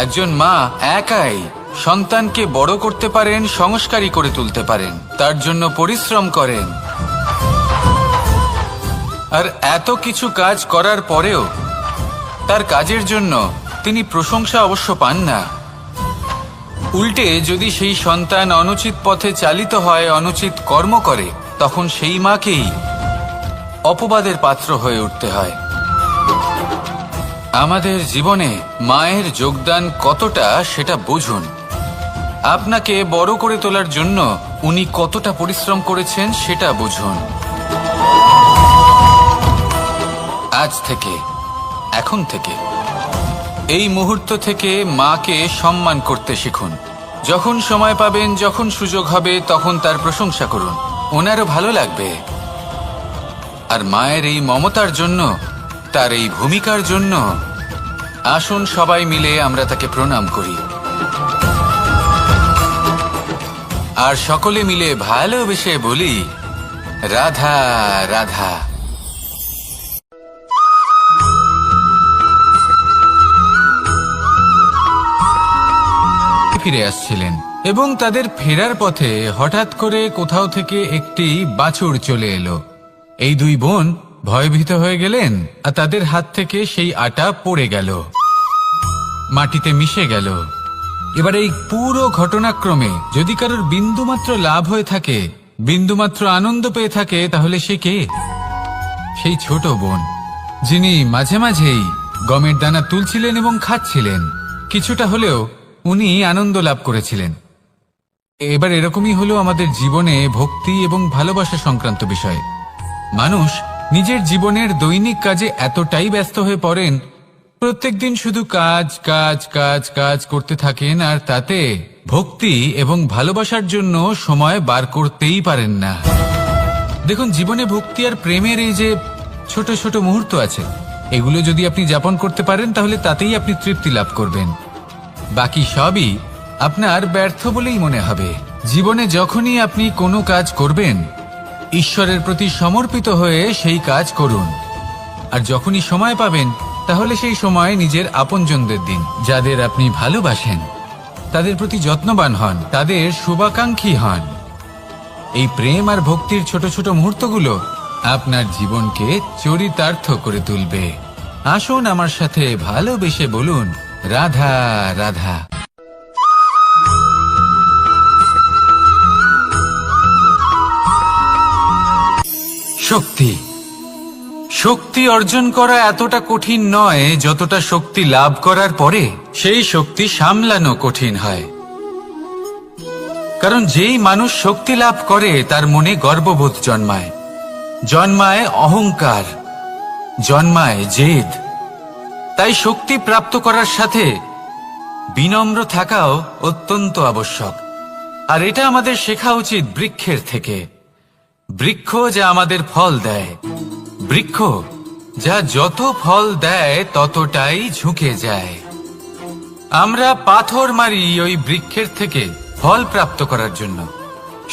Speaker 1: একজন মা একাই সন্তানকে বড় করতে পারেন, সংস্কারী করে তুলতে পারেন, তার জন্য পরিশ্রম করেন। আর এত কিছু কাজ করার পরেও তার কাজের জন্য তিনি প্রশংসা অবশ্য পান না, উল্টে যদি সেই সন্তান অনুচিত পথে চালিত হয়, অনুচিত কর্ম করে, তখন সেই মাকেই অপবাদের পাত্র হয়ে উঠতে হয়। আমাদের জীবনে মায়ের যোগদান কতটা সেটা বুঝুন। আপনাকে বড় করে তোলার জন্য উনি কতটা পরিশ্রম করেছেন সেটা বুঝুন। আজ থেকে, এখন থেকে, এই মুহূর্ত থেকে মাকে সম্মান করতে শিখুন। যখন সময় পাবেন, যখন সুযোগ হবে, তখন তার প্রশংসা করুন। ওনারও ভালো লাগবে। আর মায়ের এই মমতার জন্য, তার এই ভূমিকার জন্য আসুন সবাই মিলে আমরা তাকে প্রণাম করি, আর সকলে মিলে ভালোবেসে বলি, রাধা রাধা। ফিরে আসছিলেন এবং তাদের ফেরার পথে হঠাৎ করে কোথাও থেকে একটি বাছুর চলে এলো। এই দুই বোন ভয়ভীত হয়ে গেলেন, আর তাদের হাত থেকে সেই আটা পড়ে গেল, মাটিতে মিশে গেল। এবার এই পুরো ঘটনাক্রমে যদি কারোর বিন্দুমাত্র লাভ হয়ে থাকে, বিন্দুমাত্র আনন্দ পেয়ে থাকে, তাহলে সে কে? সেই ছোট বোন, যিনি মাঝে মাঝেই গমের দানা তুলছিলেন এবং খাচ্ছিলেন। কিছুটা হলেও উনি আনন্দ লাভ করেছিলেন। এবার এরকমই হলো আমাদের জীবনে ভক্তি এবং ভালোবাসা সংক্রান্ত বিষয়। মানুষ নিজের জীবনের দৈনিক কাজে এতটাই ব্যস্ত হয়ে পড়েন, প্রত্যেকদিন শুধু কাজ কাজ কাজ কাজ করতে থাকেন, আর তাতে ভক্তি এবং ভালোবাসার জন্য সময় বার করতেই পারেন না। দেখুন, জীবনে ভক্তি আর প্রেমের এই যে ছোট ছোট মুহূর্ত আছে, এগুলো যদি আপনি যাপন করতে পারেন, তাহলে তাতেই আপনি তৃপ্তি লাভ করবেন। বাকি সবই আপনার ব্যর্থ বলেই মনে হবে। জীবনে যখনই আপনি কোনো কাজ করবেন, ঈশ্বরের প্রতি সমর্পিত হয়ে সেই কাজ করুন। আর যখনই সময় পাবেন, তাহলে সেই সময় নিজের আপনজনদের দিন। যাদের আপনি ভালোবাসেন তাদের প্রতি যত্নবান হন, তাদের শুভাকাঙ্ক্ষী হন। এই প্রেম আর ভক্তির ছোট ছোট মুহূর্তগুলো আপনার জীবনকে চরিতার্থ করে তুলবে। আসুন আমার সাথে ভালোবেসে বলুন, রাধা রাধা। শক্তি, শক্তি অর্জন করা এতটা কঠিন নয় যতটা শক্তি লাভ করার পরে সেই শক্তি সামলানো কঠিন হয়। কারণ যেই মানুষ শক্তি লাভ করে, তার মনে গর্ববোধ জন্মায়, জন্মায় অহংকার, জন্মায় জেদ। তাই শক্তি প্রাপ্ত করার সাথে বিনম্র থাকাও অত্যন্ত আবশ্যক। আর এটা আমাদের শেখা উচিত বৃক্ষের থেকে। বৃক্ষ যা আমাদের ফল দেয়, বৃক্ষ যা যত ফল দেয় ততটাই ঝুঁকে যায়। আমরা পাথর মারি ওই বৃক্ষের থেকে ফল প্রাপ্ত করার জন্য।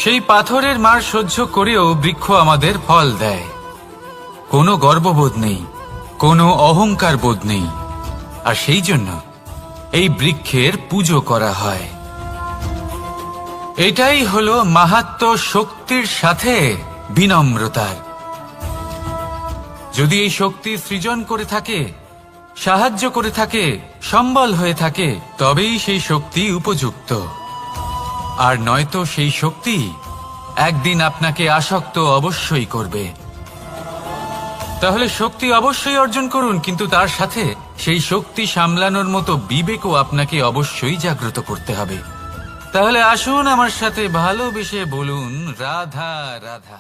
Speaker 1: সেই পাথরের মার সহ্য করেও বৃক্ষ আমাদের ফল দেয়। কোনো গর্ববোধ নেই, কোনো অহংকার বোধ নেই। আর সেই জন্য এই বৃক্ষের পুজো করা হয়। এটাই হলো মাহাত্ম্য শক্তির সাথে বিনম্রতার। যদি এই শক্তি সৃজন করে থাকে, সাহায্য করে থাকে, সম্বল হয়ে থাকে, তবেই সেই শক্তি উপযুক্ত। আর নয়তো সেই শক্তি একদিন আপনাকে আসক্ত অবশ্যই করবে। তাহলে শক্তি অবশ্যই অর্জন করুন, কিন্তু তার সাথে সেই শক্তি সামলানোর মতো বিবেকও আপনাকে অবশ্যই জাগ্রত করতে হবে। তাহলে আসুন আমার সাথে ভালোবেসে বলুন, রাধা রাধা।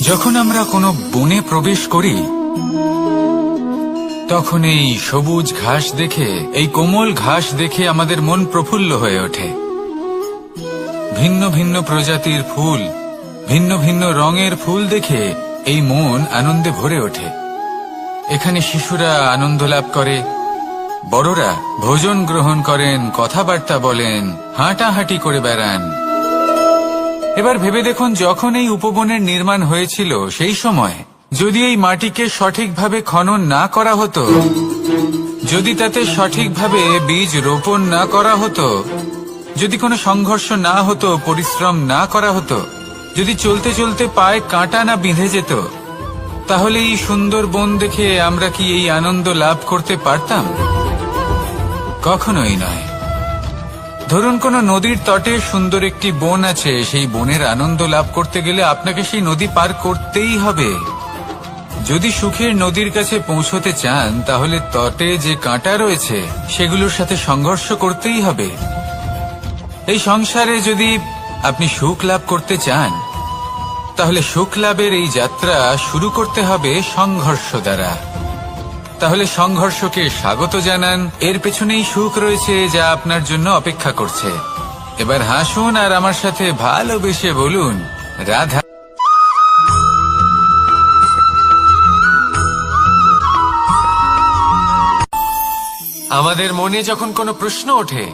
Speaker 1: যখন আমরা কোনো বনে প্রবেশ করি, তখন এই সবুজ ঘাস দেখে, এই কোমল ঘাস দেখে আমাদের মন প্রফুল্ল হয়ে ওঠে। ভিন্ন ভিন্ন প্রজাতির ফুল, ভিন্ন ভিন্ন রঙের ফুল দেখে এই মন আনন্দে ভরে ওঠে। এখানে শিশুরা আনন্দ লাভ করে, বড়রা ভোজন গ্রহণ করেন, কথাবার্তা বলেন, হাঁটাহাঁটি করে বেড়ান। এবার ভেবে দেখুন, যখন এই উপবনের নির্মাণ হয়েছিল, সেই সময় যদি এই মাটিকে সঠিকভাবে খনন না করা হতো, যদি তাতে সঠিকভাবে বীজ রোপণ না করা হতো, যদি কোনো সংঘর্ষ না হতো, পরিশ্রম না করা হতো, যদি চলতে চলতে পায়ে কাঁটা না বিঁধে যেত, তাহলে এই সুন্দর বন দেখে আমরা কি এই আনন্দ লাভ করতে পারতাম? কখনোই নয়। ধরুন কোনো নদীর তটে সুন্দর একটি বন আছে, সেই বনের আনন্দ লাভ করতে গেলে আপনাকে সেই নদী পার করতেই হবে। যদি সুখের নদীর কাছে পৌঁছতে চান তাহলে তটে যে কাঁটা রয়েছে সেগুলোর সাথে সংঘর্ষ করতেই হবে। এই সংসারে যদি আপনি সুখ লাভ করতে চান তাহলে সুখ লাভের এই যাত্রা শুরু করতে হবে সংঘর্ষ দ্বারা। তাহলে সংঘর্ষকে স্বাগত জানান, এর পেছনেই সুখ রয়েছে যা আপনার জন্য অপেক্ষা করছে। এবার হাসুন আর আমার সাথে ভালোবেসে বলুন, রাধা। আমাদের মনে যখন কোনো প্রশ্ন ওঠে,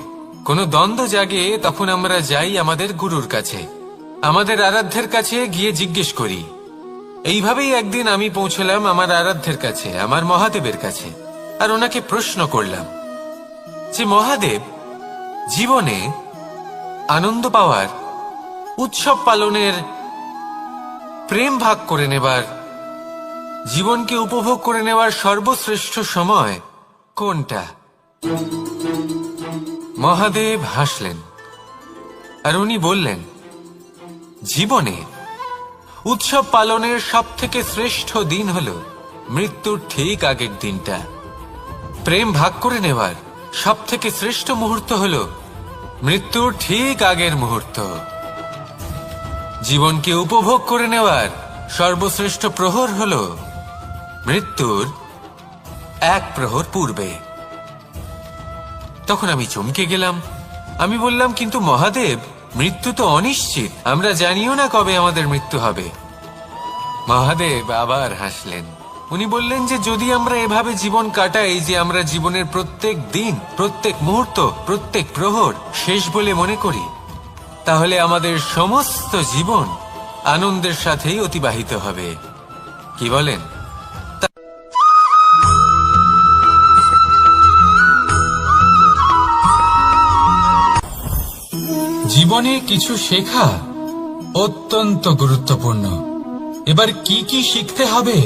Speaker 1: কোনো দ্বন্দ্ব জাগে, তখন আমরা যাই আমাদের গুরুর কাছে, আমাদের আরাধ্যের কাছে গিয়ে জিজ্ঞেস করি। এইভাবেই একদিন আমি পৌঁছলাম আমার আরাধ্যের কাছে, আমার মহাদেবের কাছে, আর ওনাকে প্রশ্ন করলাম যে মহাদেব, জীবনে আনন্দ পাওয়ার, উৎসব পালনের, প্রেম ভাগ করে নেবার, জীবনকে উপভোগ করে নেওয়ার সর্বশ্রেষ্ঠ সময় কোনটা? মহাদেব হাসলেন আর উনি বললেন, জীবনে উৎসব পালনের সবথেকে শ্রেষ্ঠ দিন হল মৃত্যুর ঠিক আগের দিনটা। প্রেম ভাগ করে নেওয়ার সবথেকে শ্রেষ্ঠ মুহূর্ত হল মৃত্যুর ঠিক আগের মুহূর্ত। জীবনকে উপভোগ করে নেওয়ার সর্বশ্রেষ্ঠ প্রহর হল মৃত্যুর এক প্রহর পূর্বে। তখন আমি চমকে গেলাম। আমি বললাম, কিন্তু মহাদেব, মৃত্যু তো অনিশ্চিত, আমরা জানিও না কবে আমাদের মৃত্যু হবে। মহাদেব আবার হাসলেন। উনি বললেন যে যদি আমরা এভাবে জীবন কাটাই যে আমরা জীবনের প্রত্যেক দিন, প্রত্যেক মুহূর্ত, প্রত্যেক প্রহর শেষ বলে মনে করি, তাহলে আমাদের সমস্ত জীবন আনন্দের সাথেই অতিবাহিত হবে। কি বলেন? জীবনে কিছু শেখা অত্যন্ত গুরুত্বপূর্ণ। এবার কি কি শিখতে হবে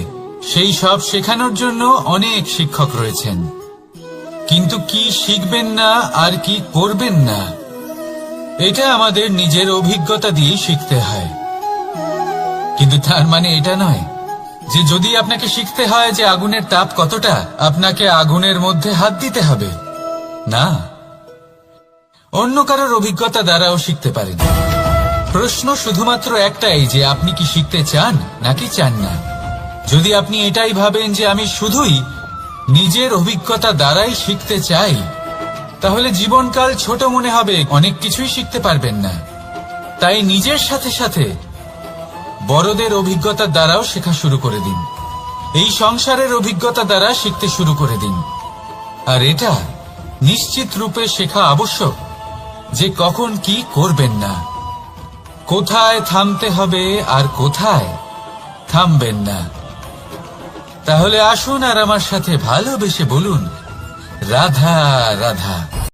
Speaker 1: সেই সব শেখানোর জন্য অনেক শিক্ষক রয়েছেন, কিন্তু কি শিখবেন না আর কি করবেন না এটা আমাদের নিজের অভিজ্ঞতা দিয়ে শিখতে হয়। কিন্তু তার মানে এটা নয় যে যদি আপনাকে শিখতে হয় যে আগুনের তাপ কতটা, আপনাকে আগুনের মধ্যে হাত দিতে হবে। না, অন্য কারোর অভিজ্ঞতা দ্বারাও শিখতে পারেন। প্রশ্ন শুধুমাত্র একটাই যে আপনি কি শিখতে চান নাকি চান না। যদি আপনি এটাই ভাবেন যে আমি শুধুই নিজের অভিজ্ঞতা দ্বারাই শিখতে চাই, তাহলে জীবনকাল ছোট মনে হবে, অনেক কিছুই শিখতে পারবেন না। তাই নিজের সাথে সাথে বড়দের অভিজ্ঞতা দ্বারাও শেখা শুরু করে দিন। এই সংসারের অভিজ্ঞতা দ্বারা শিখতে শুরু করে দিন। আর এটা নিশ্চিত রূপে শেখা আবশ্যক যে কখন কি করবেন না, কোথায় থামতে হবে আর কোথায় থামবেন না। তাহলে আসুন আর আমার সাথে ভালোবেসে বলুন, রাধা রাধা।